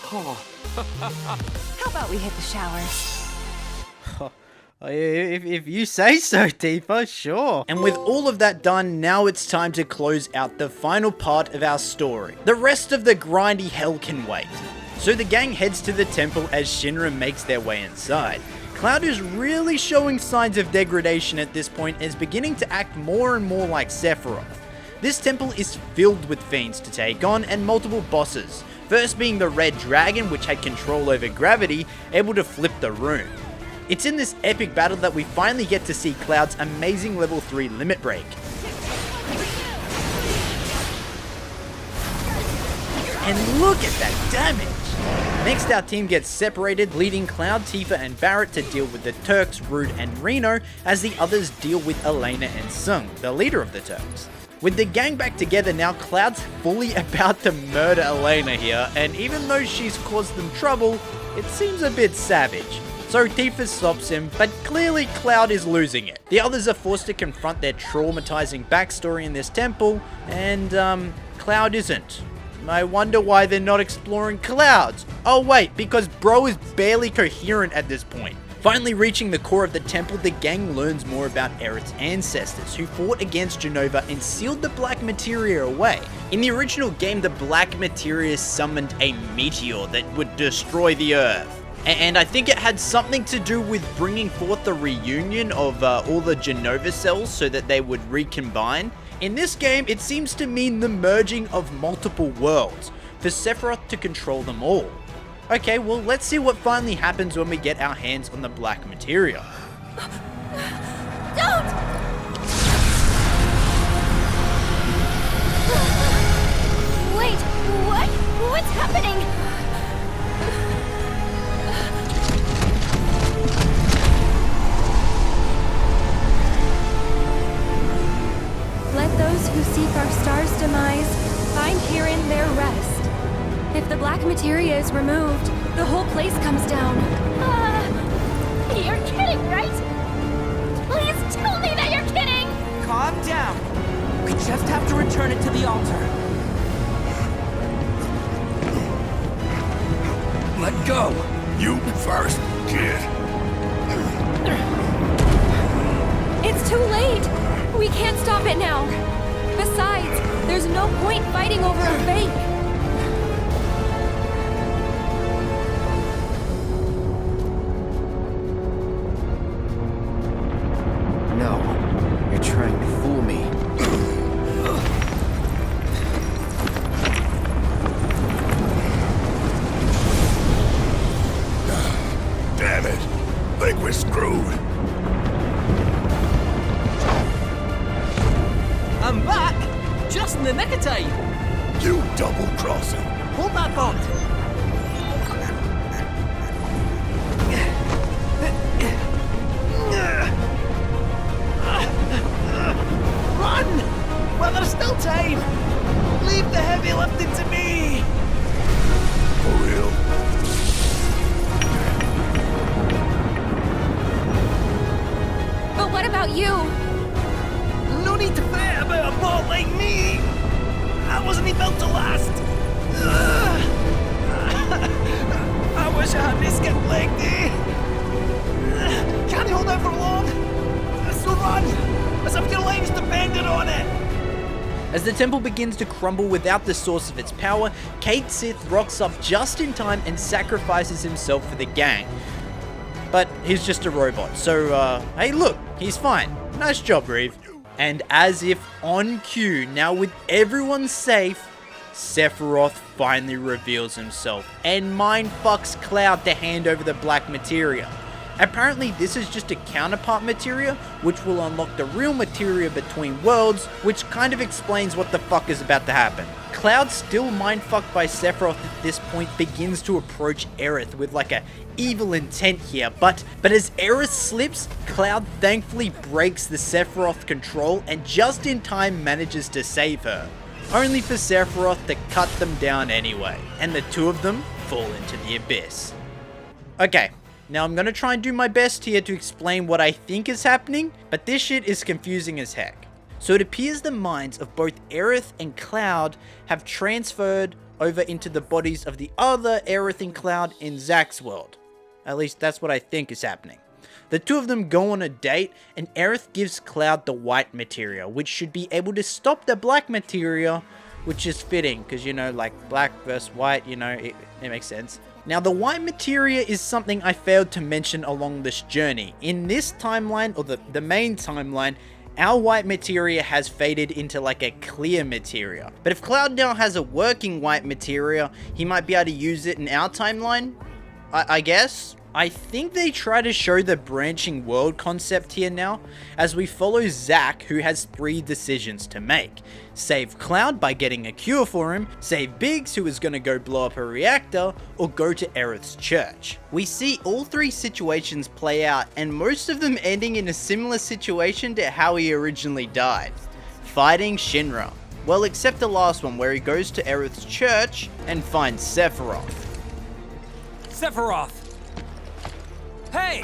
How about we hit the showers? If you say so, Tifa, sure. And with all of that done, now it's time to close out the final part of our story. The rest of the grindy hell can wait. So the gang heads to the temple as Shinra makes their way inside. Cloud is really showing signs of degradation at this point and is beginning to act more and more like Sephiroth. This temple is filled with fiends to take on and multiple bosses. First being the Red Dragon, which had control over gravity, able to flip the room. It's in this epic battle that we finally get to see Cloud's amazing level 3 limit break. And look at that damage! Next, our team gets separated, leading Cloud, Tifa, and Barret to deal with the Turks, Rude, and Reno, as the others deal with Elena and Sung, the leader of the Turks. With the gang back together now, Cloud's fully about to murder Elena here, and even though she's caused them trouble, it seems a bit savage. So Tifa stops him, but clearly Cloud is losing it. The others are forced to confront their traumatizing backstory in this temple, and Cloud isn't. I wonder why they're not exploring Cloud's. Oh wait, because bro is barely coherent at this point. Finally reaching the core of the temple, the gang learns more about Aerith's ancestors, who fought against Genova and sealed the black materia away. In the original game, the black materia summoned a meteor that would destroy the Earth. And I think it had something to do with bringing forth the reunion of all the Genova cells so that they would recombine. In this game, it seems to mean the merging of multiple worlds, for Sephiroth to control them all. Okay, well, let's see what finally happens when we get our hands on the black materia. Don't! Wait, what? What's happening? Let those who seek our star's demise find herein their rest. If the black materia is removed, the whole place comes down. You're kidding, right? Please tell me that you're kidding! Calm down. We just have to return it to the altar. Let go. You first, kid. It's too late! We can't stop it now. Besides, there's no point fighting over a fake. we're screwed. I'm back! Just in the nick of time! You double-crossing. Hold that thought! Run! Well, there's still time! Leave the heavy lifting to me! For real? But what about you? No need to fret about a bot like me! I wasn't even built to last! I wish I had my skip leg day! Can't you hold out for long? So run! As if your lives depended on it! As the temple begins to crumble without the source of its power, Cait Sith rocks up just in time and sacrifices himself for the gang. But he's just a robot, so hey look, he's fine. Nice job, Reeve. And as if on cue, now with everyone safe, Sephiroth finally reveals himself and mindfucks Cloud to hand over the black materia. Apparently this is just a counterpart materia, which will unlock the real materia between worlds, which kind of explains what the fuck is about to happen. Cloud, still mindfucked by Sephiroth at this point, begins to approach Aerith with like a evil intent here, but as Aerith slips, Cloud thankfully breaks the Sephiroth control and just in time manages to save her, only for Sephiroth to cut them down anyway, and the two of them fall into the abyss. Okay. Now I'm gonna try and do my best here to explain what I think is happening, but this shit is confusing as heck. So it appears the minds of both Aerith and Cloud have transferred over into the bodies of the other Aerith and Cloud in Zacks' world. At least that's what I think is happening. The two of them go on a date and Aerith gives Cloud the white materia, which should be able to stop the black materia, which is fitting because, you know, like black versus white, you know, it makes sense. Now, the white materia is something I failed to mention along this journey. In this timeline, or the main timeline, our white materia has faded into like a clear materia. But if Cloud now has a working white materia, he might be able to use it in our timeline, I guess? I think they try to show the branching world concept here now, as we follow Zack, who has 3 decisions to make. Save Cloud by getting a cure for him, save Biggs, who is going to go blow up a reactor, or go to Aerith's church. We see all 3 situations play out, and most of them ending in a similar situation to how he originally died. Fighting Shinra. Well, except the last one, where he goes to Aerith's church and finds Sephiroth. Sephiroth! Hey!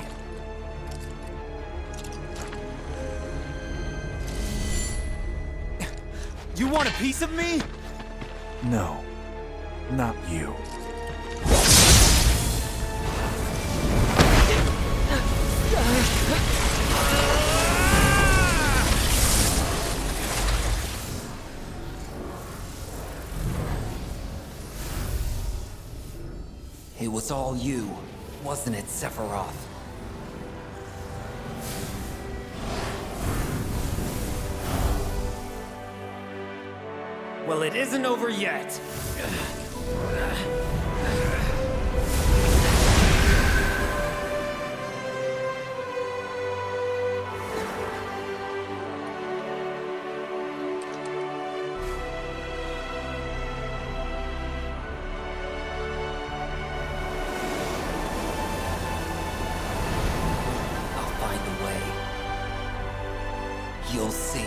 You want a piece of me? No, not you. It was all you, wasn't it, Sephiroth? Well, it isn't over yet. You'll see.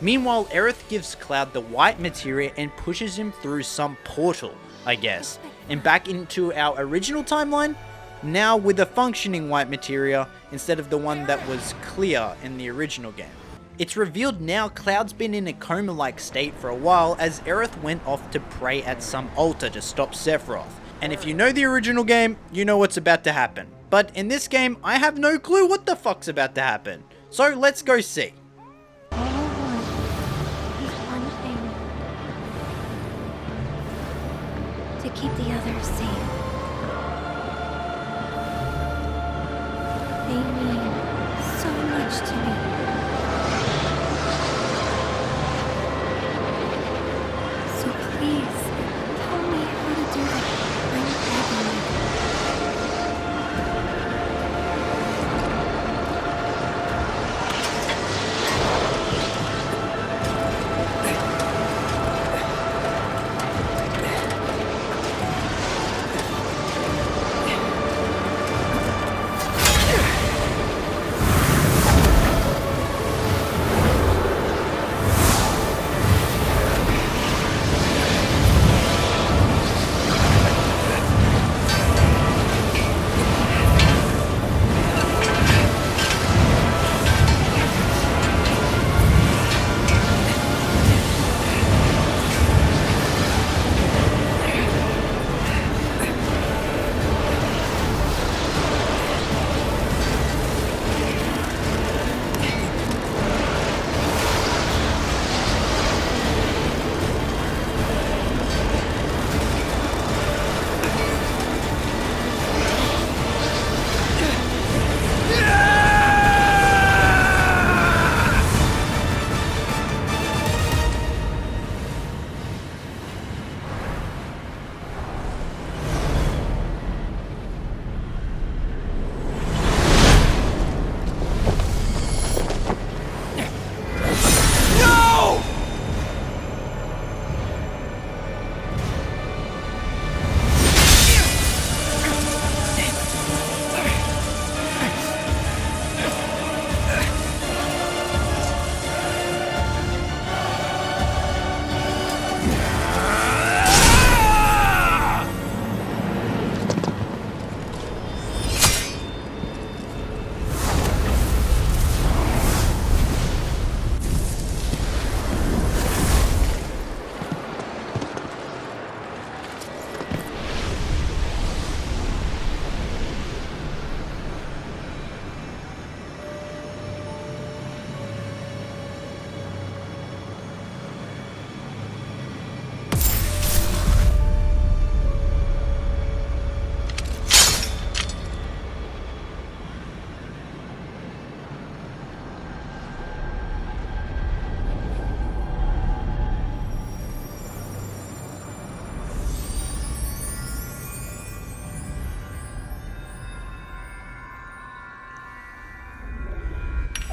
Meanwhile, Aerith gives Cloud the white materia and pushes him through some portal, I guess, and back into our original timeline, now with a functioning white materia instead of the one that was clear in the original game. It's revealed now Cloud's been in a coma-like state for a while as Aerith went off to pray at some altar to stop Sephiroth. And if you know the original game, you know what's about to happen. But in this game, I have no clue what the fuck's about to happen. So let's go see. All I want is one thing. To keep the others safe. They mean so much to me.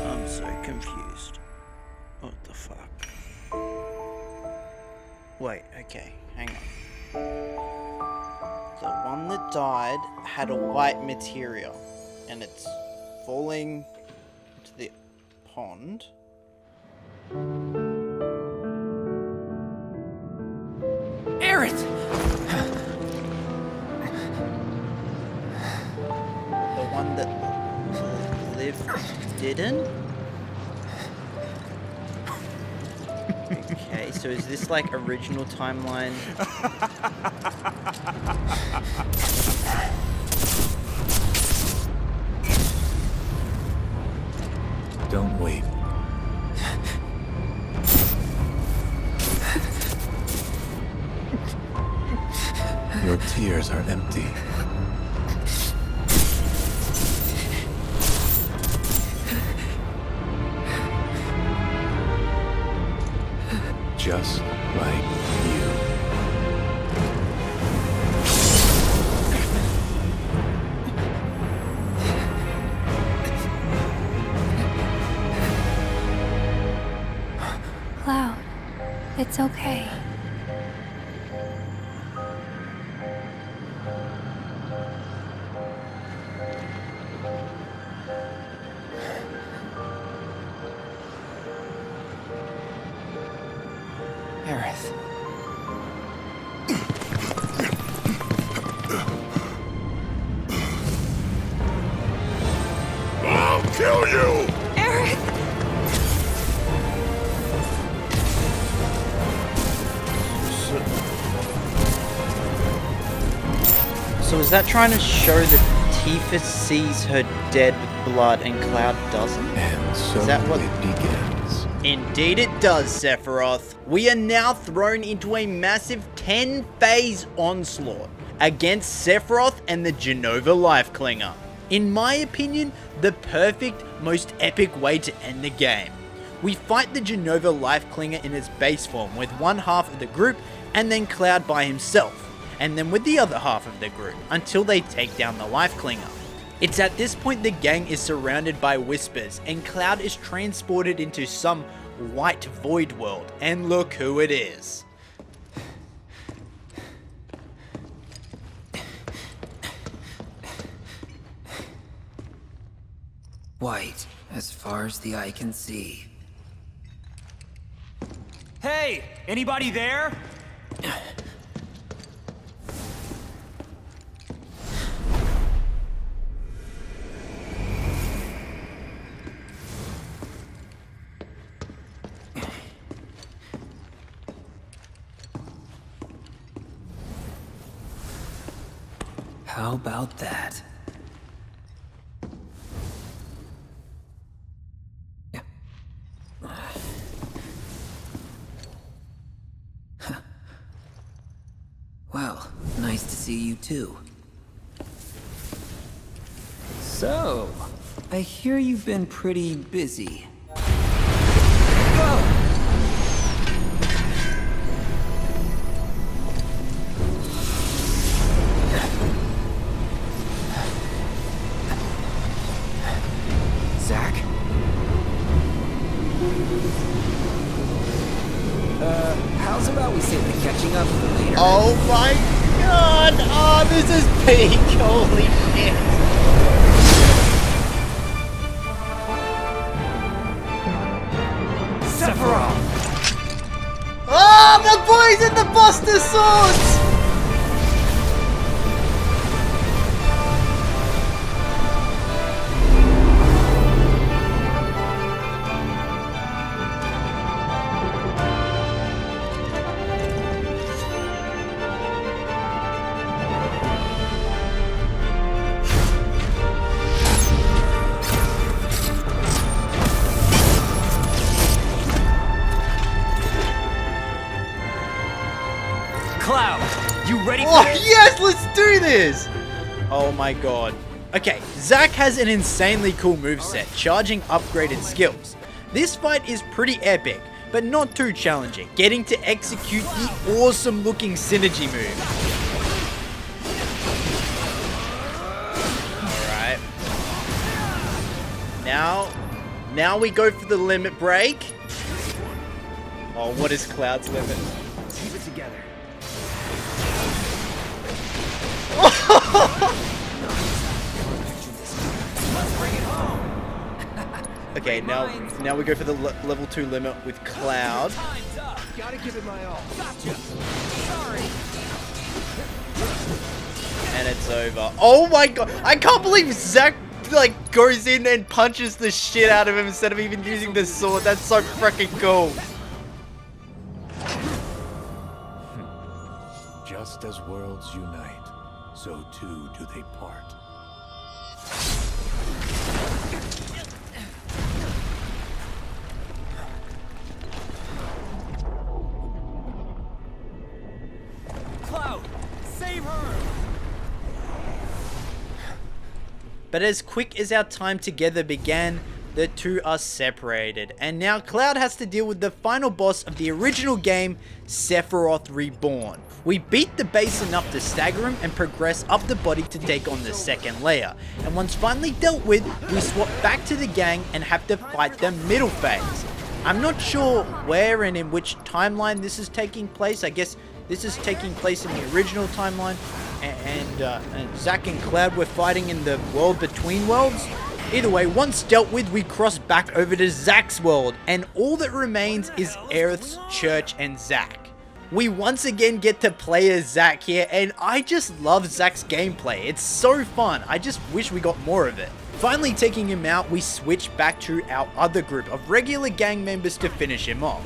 I'm so confused. What the fuck? Wait, okay, hang on. The one that died had a white materia, and it's falling to the pond. Aerith! The one that lived didn't? Okay, so is this like original timeline? Don't wait. Your tears are empty. Just like you. Cloud, it's okay. Aerith. I'll kill you! Aerith! So is that trying to show that Tifa sees her dead with blood and Cloud doesn't? And so Is that what it begins. Indeed it does, Sephiroth. We are now thrown into a massive 10-phase onslaught against Sephiroth and the Genova Life Clinger. In my opinion, the perfect, most epic way to end the game. We fight the Genova Life Clinger in its base form with one half of the group and then Cloud by himself, and then with the other half of the group until they take down the Life Clinger. It's at this point the gang is surrounded by whispers and Cloud is transported into some white void world, and look who it is. White, as far as the eye can see. Hey! Anybody there? How about that? Well, nice to see you too. So, I hear you've been pretty busy. Whoa! Zack? How's about we save the catching up for later? Oh my god! Oh, this is peak! Holy shit! Sephiroth! Oh, the boys in the Buster Swords! Cloud, you ready for Oh this? yes, let's do this! Oh my god. Okay, Zack has an insanely cool moveset, charging upgraded skills. This fight is pretty epic, but not too challenging, getting to execute the awesome looking synergy move. Alright. Now, Now we go for the limit break. Oh, what is Cloud's limit? Keep it together. Let's bring it home. Okay, now we go for the level 2 limit with Cloud. Time's up. Gotta give it my all. Gotcha. Sorry. And it's over. Oh my god, I can't believe Zack like goes in and punches the shit out of him instead of even using the sword. That's so freaking cool. Just as worlds unite, so too do they part. Cloud, save her. But as quick as our time together began, the two are separated, and now Cloud has to deal with the final boss of the original game, Sephiroth Reborn. We beat the base enough to stagger him and progress up the body to take on the second layer, and once finally dealt with, we swap back to the gang and have to fight the middle phase. I'm not sure where and in which timeline this is taking place. I guess this is taking place in the original timeline, and Zack and Cloud were fighting in the world between worlds. Either way, once dealt with, we cross back over to Zack's world, and all that remains is Aerith's church and Zack. We once again get to play as Zack here, and I just love Zack's gameplay. It's so fun. I just wish we got more of it. Finally taking him out, we switch back to our other group of regular gang members to finish him off.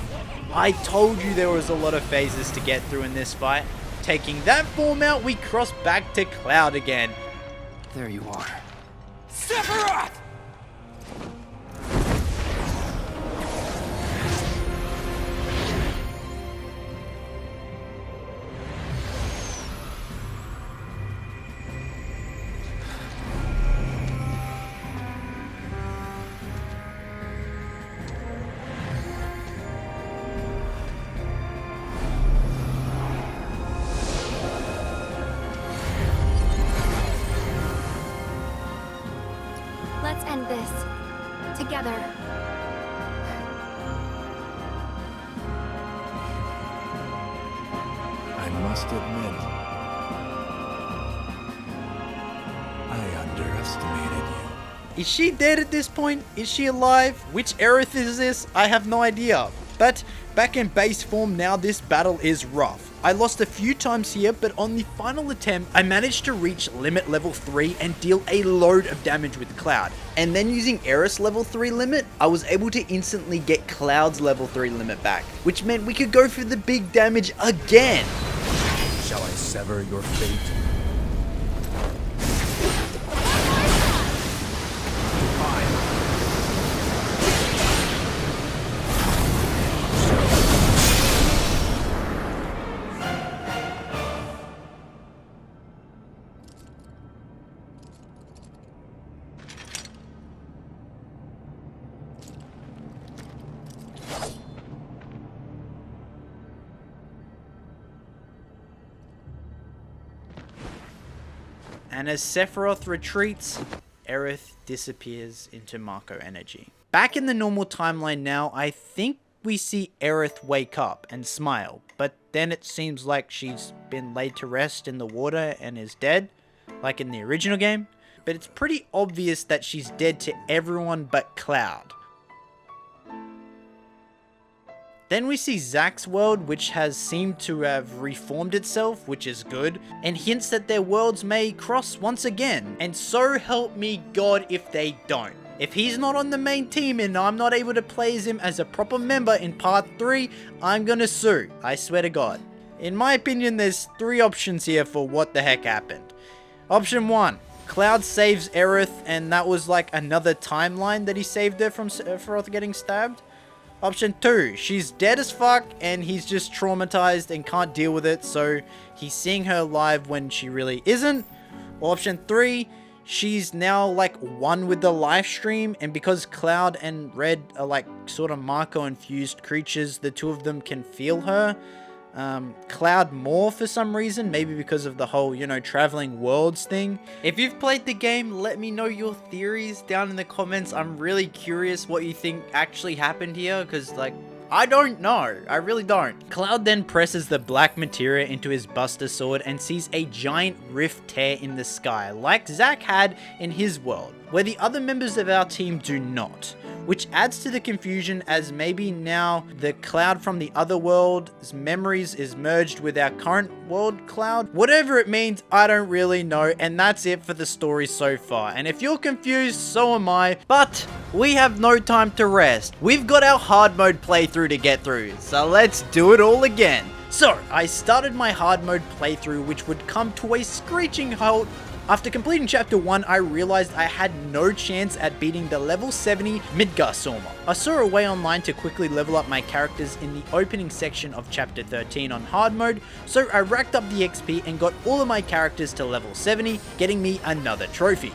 I told you there was a lot of phases to get through in this fight. Taking that form out, we cross back to Cloud again. There you are. Sephiroth! Let's end this. Together. I must admit, I underestimated you. Is she dead at this point? Is she alive? Which Aerith is this? I have no idea. But back in base form now, this battle is rough. I lost a few times here, but on the final attempt, I managed to reach limit level 3 and deal a load of damage with Cloud. And then using Aerith's level 3 limit, I was able to instantly get Cloud's level 3 limit back, which meant we could go for the big damage again. Shall I sever your fate? And as Sephiroth retreats, Aerith disappears into Mako energy. Back in the normal timeline now, I think we see Aerith wake up and smile, but then it seems like she's been laid to rest in the water and is dead, like in the original game. But it's pretty obvious that she's dead to everyone but Cloud. Then we see Zack's world, which has seemed to have reformed itself, which is good, and hints that their worlds may cross once again. And so help me God if they don't. If he's not on the main team and I'm not able to play as him as a proper member in part 3, I'm gonna sue. I swear to God. In my opinion, there's 3 options here for what the heck happened. Option 1. Cloud saves Aerith, and that was like another timeline that he saved her from Sephiroth getting stabbed. Option 2, she's dead as fuck and he's just traumatized and can't deal with it, so he's seeing her live when she really isn't. Or option 3, she's now like one with the live stream, and because Cloud and Red are like sort of Mako infused creatures, the two of them can feel her. Cloud more for some reason, maybe because of the whole, traveling worlds thing. If you've played the game, let me know your theories down in the comments. I'm really curious what you think actually happened here, because, I don't know. I really don't. Cloud then presses the black materia into his Buster Sword and sees a giant rift tear in the sky, like Zack had in his world, where the other members of our team do not, which adds to the confusion as maybe now the Cloud from the other world's memories is merged with our current world Cloud. Whatever it means, I don't really know, and that's it for the story so far. And if you're confused, so am I, but we have no time to rest. We've got our hard mode playthrough to get through, so let's do it all again. So, I started my hard mode playthrough, which would come to a screeching halt. After completing chapter 1, I realized I had no chance at beating the level 70 Midgardsormr. I saw a way online to quickly level up my characters in the opening section of chapter 13 on hard mode, so I racked up the XP and got all of my characters to level 70, getting me another trophy.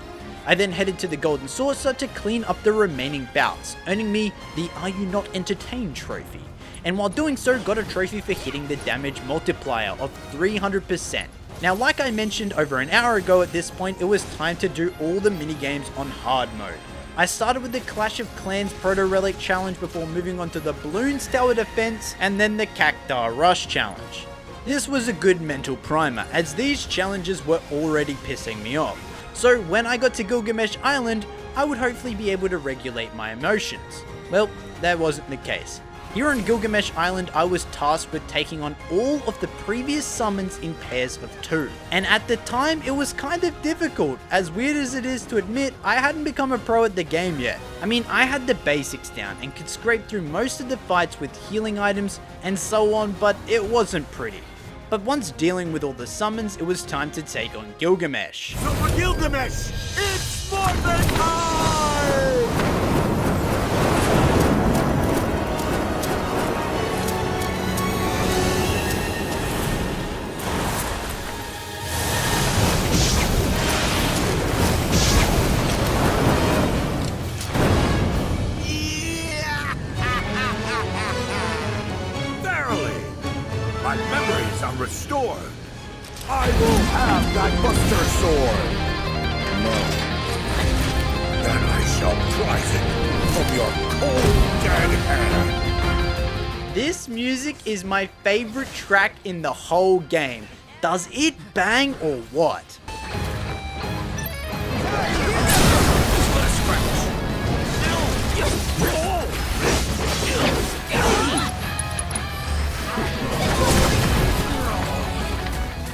I then headed to the Golden Saucer to clean up the remaining bouts, earning me the Are You Not Entertained trophy, and while doing so got a trophy for hitting the damage multiplier of 300%. Now, like I mentioned over an hour ago at this point, it was time to do all the minigames on hard mode. I started with the Clash of Clans Proto Relic challenge before moving on to the Bloons Tower Defense and then the Cactuar Rush challenge. This was a good mental primer, as these challenges were already pissing me off. So when I got to Gilgamesh Island, I would hopefully be able to regulate my emotions. Well, that wasn't the case. Here on Gilgamesh Island, I was tasked with taking on all of the previous summons in pairs of 2. And at the time, it was kind of difficult. As weird as it is to admit, I hadn't become a pro at the game yet. I mean, I had the basics down and could scrape through most of the fights with healing items and so on, but it wasn't pretty. But once dealing with all the summons, it was time to take on Gilgamesh. So for Gilgamesh, it's more than time! My memories are restored. I will have that Buster Sword. No. Then I shall prize it from your cold dead hand. This music is my favorite track in the whole game. Does it bang or what?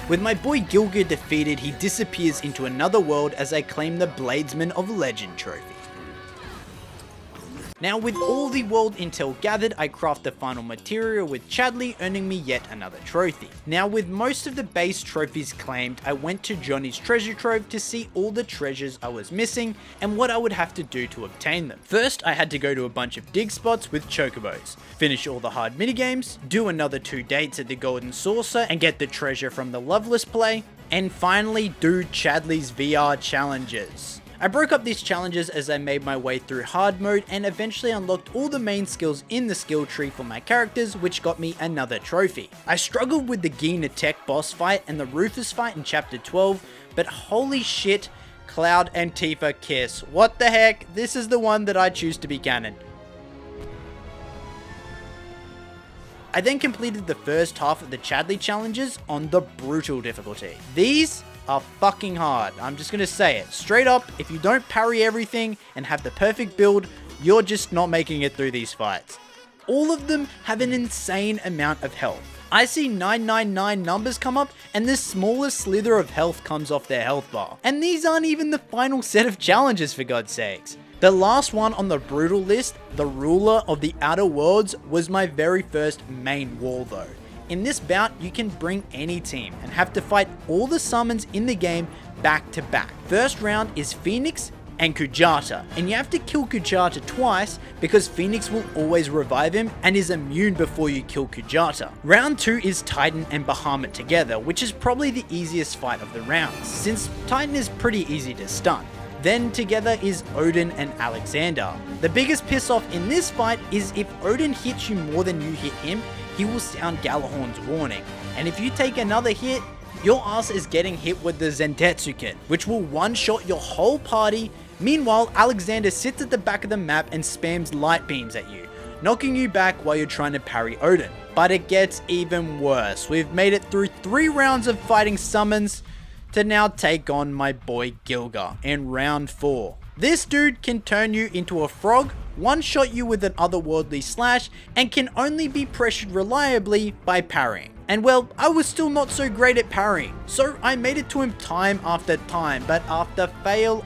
With my boy Gilga defeated, he disappears into another world as I claim the Bladesman of Legend trophy. Now, with all the world intel gathered, I craft the final materia with Chadley, earning me yet another trophy. Now, with most of the base trophies claimed, I went to Johnny's treasure trove to see all the treasures I was missing and what I would have to do to obtain them. First, I had to go to a bunch of dig spots with chocobos, finish all the hard minigames, do another 2 dates at the Golden Saucer and get the treasure from the Loveless play, and finally do Chadley's VR challenges. I broke up these challenges as I made my way through hard mode and eventually unlocked all the main skills in the skill tree for my characters, which got me another trophy. I struggled with the ghee Tech boss fight and the Rufus fight in chapter 12, but holy shit, Cloud and Tifa kiss. What the heck? This is the one that I choose to be canon. I then completed the first half of the Chadley challenges on the brutal difficulty. These are fucking hard. I'm just gonna say it straight up. If you don't parry everything and have the perfect build, you're just not making it through these fights. All of them have an insane amount of health. I see 999 numbers come up and the smallest slither of health comes off their health bar. And these aren't even the final set of challenges, for God's sakes. The last one on the brutal list, the Ruler of the Outer Worlds, was my very first main wall though. In this bout, you can bring any team and have to fight all the summons in the game back to back. First round is Phoenix and Kujata, and you have to kill Kujata twice because Phoenix will always revive him and is immune before you kill Kujata. Round 2 is Titan and Bahamut together, which is probably the easiest fight of the rounds, since Titan is pretty easy to stun. Then together is Odin and Alexander. The biggest piss off in this fight is if Odin hits you more than you hit him, he will sound Galahorn's warning. And if you take another hit, your ass is getting hit with the Zentetsuken, which will one-shot your whole party. Meanwhile, Alexander sits at the back of the map and spams light beams at you, knocking you back while you're trying to parry Odin. But it gets even worse. We've made it through 3 rounds of fighting summons to now take on my boy Gilga in round 4. This dude can turn you into a frog, one-shot you with an otherworldly slash, and can only be pressured reliably by parrying. And well, I was still not so great at parrying, so I made it to him time after time, but after fail,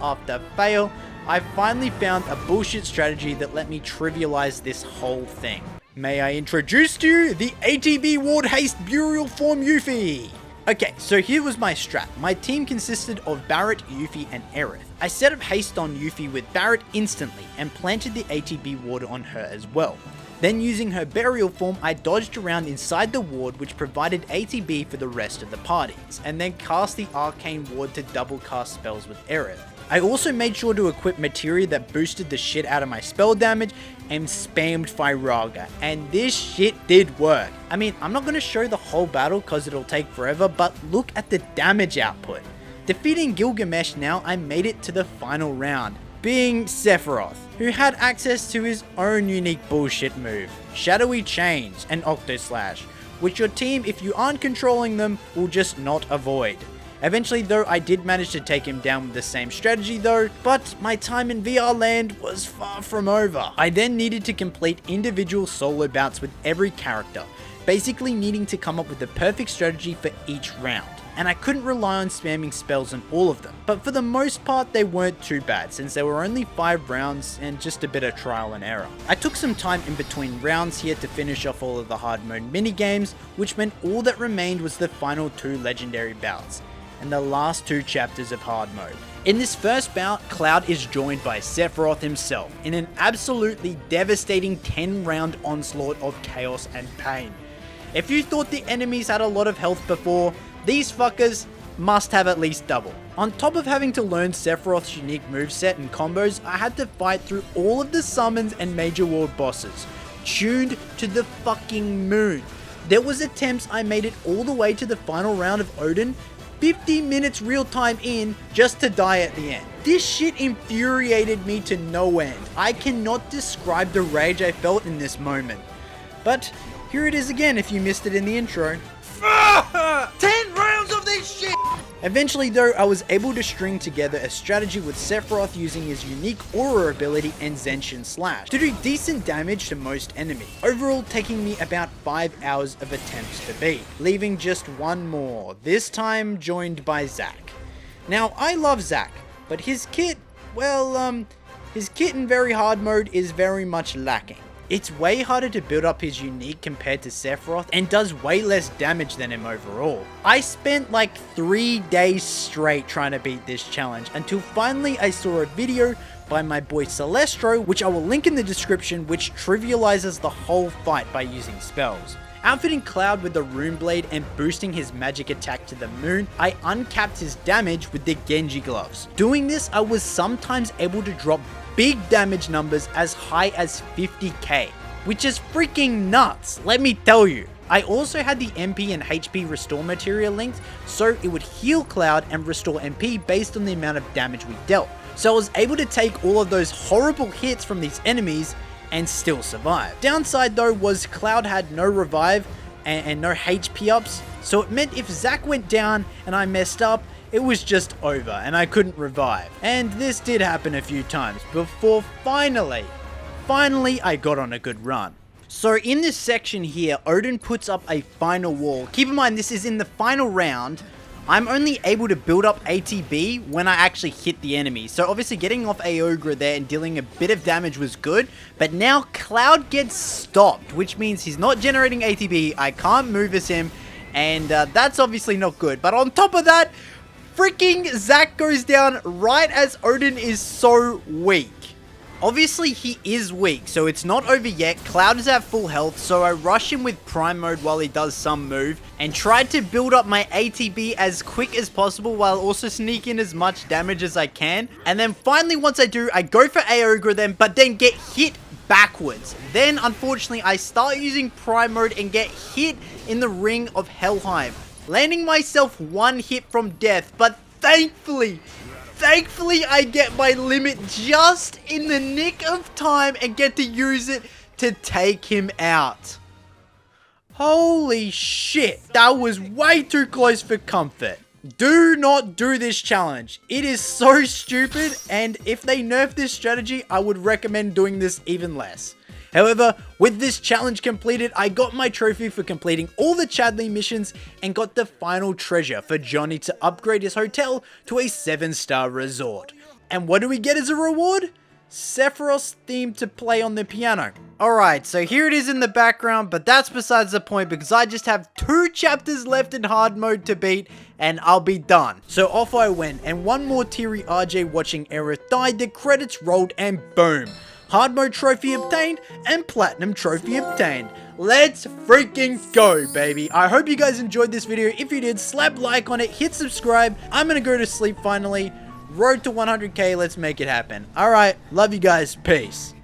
I finally found a bullshit strategy that let me trivialize this whole thing. May I introduce to you the ATB Ward Haste Burial Form Yuffie? Okay, so here was my strat. My team consisted of Barret, Yuffie, and Aerith. I set up haste on Yuffie with Barret instantly and planted the ATB ward on her as well. Then using her burial form, I dodged around inside the ward which provided ATB for the rest of the parties, and then cast the arcane ward to double cast spells with Aerith. I also made sure to equip materia that boosted the shit out of my spell damage and spammed Firaga, and this shit did work. I mean, I'm not going to show the whole battle cause it'll take forever, but look at the damage output. Defeating Gilgamesh now, I made it to the final round, being Sephiroth, who had access to his own unique bullshit move, Shadowy Chains and Octoslash, which your team, if you aren't controlling them, will just not avoid. Eventually though, I did manage to take him down with the same strategy though, but my time in VR land was far from over. I then needed to complete individual solo bouts with every character, basically needing to come up with the perfect strategy for each round. And I couldn't rely on spamming spells on all of them, but for the most part they weren't too bad since there were only 5 rounds and just a bit of trial and error. I took some time in between rounds here to finish off all of the hard mode minigames, which meant all that remained was the final 2 legendary bouts and the last 2 chapters of hard mode. In this first bout, Cloud is joined by Sephiroth himself in an absolutely devastating 10-round onslaught of chaos and pain. If you thought the enemies had a lot of health before, these fuckers must have at least double. On top of having to learn Sephiroth's unique moveset and combos, I had to fight through all of the summons and major world bosses, tuned to the fucking moon. There was attempts I made it all the way to the final round of Odin, 50 minutes real time in, just to die at the end. This shit infuriated me to no end. I cannot describe the rage I felt in this moment. But here it is again if you missed it in the intro. 10 rounds of this shit! Eventually though, I was able to string together a strategy with Sephiroth using his unique aura ability and Zenshin Slash to do decent damage to most enemies, overall taking me about 5 hours of attempts to beat, leaving just one more, this time joined by Zack. Now I love Zack, but his kit, well, his kit in very hard mode is very much lacking. It's way harder to build up his unique compared to Sephiroth and does way less damage than him overall. I spent like 3 days straight trying to beat this challenge until finally I saw a video by my boy Celestro, which I will link in the description, which trivializes the whole fight by using spells. Outfitting Cloud with the Rune Blade and boosting his magic attack to the moon, I uncapped his damage with the Genji gloves. Doing this, I was sometimes able to drop big damage numbers as high as 50k, which is freaking nuts, let me tell you. I also had the MP and HP restore materia linked, so it would heal Cloud and restore MP based on the amount of damage we dealt. So I was able to take all of those horrible hits from these enemies and still survive. Downside though was Cloud had no revive and no HP ups, so it meant if Zack went down and I messed up, it was just over and I couldn't revive. And this did happen a few times before finally I got on a good run. So in this section here, Odin puts up a final wall. Keep in mind this is in the final round. I'm only able to build up ATB when I actually hit the enemy. So obviously getting off Aogra there and dealing a bit of damage was good, but now Cloud gets stopped, which means he's not generating ATB, I can't move as him, and that's obviously not good. But on top of that, freaking Zack goes down right as Odin is so weak. Obviously he is weak, so it's not over yet. Cloud is at full health, so I rush him with prime mode while he does some move, and try to build up my ATB as quick as possible while also sneak in as much damage as I can. And then finally once I do, I go for Aogra them, but then get hit backwards. Then unfortunately I start using prime mode and get hit in the ring of Helheim, landing myself one hit from death, but thankfully I get my limit just in the nick of time and get to use it to take him out. Holy shit, that was way too close for comfort. Do not do this challenge. It is so stupid, and if they nerf this strategy, I would recommend doing this even less. However, with this challenge completed, I got my trophy for completing all the Chadley missions and got the final treasure for Johnny to upgrade his hotel to a 7-star resort. And what do we get as a reward? Sephiroth's theme to play on the piano. Alright, so here it is in the background, but that's besides the point because I just have 2 chapters left in hard mode to beat and I'll be done. So off I went, and one more ItsRJ watching error died, the credits rolled, and boom. Hard mode trophy obtained and platinum trophy obtained. Let's freaking go, baby. I hope you guys enjoyed this video. If you did, slap like on it, hit subscribe. I'm gonna go to sleep finally. Road to 100k, let's make it happen. Alright, love you guys, peace.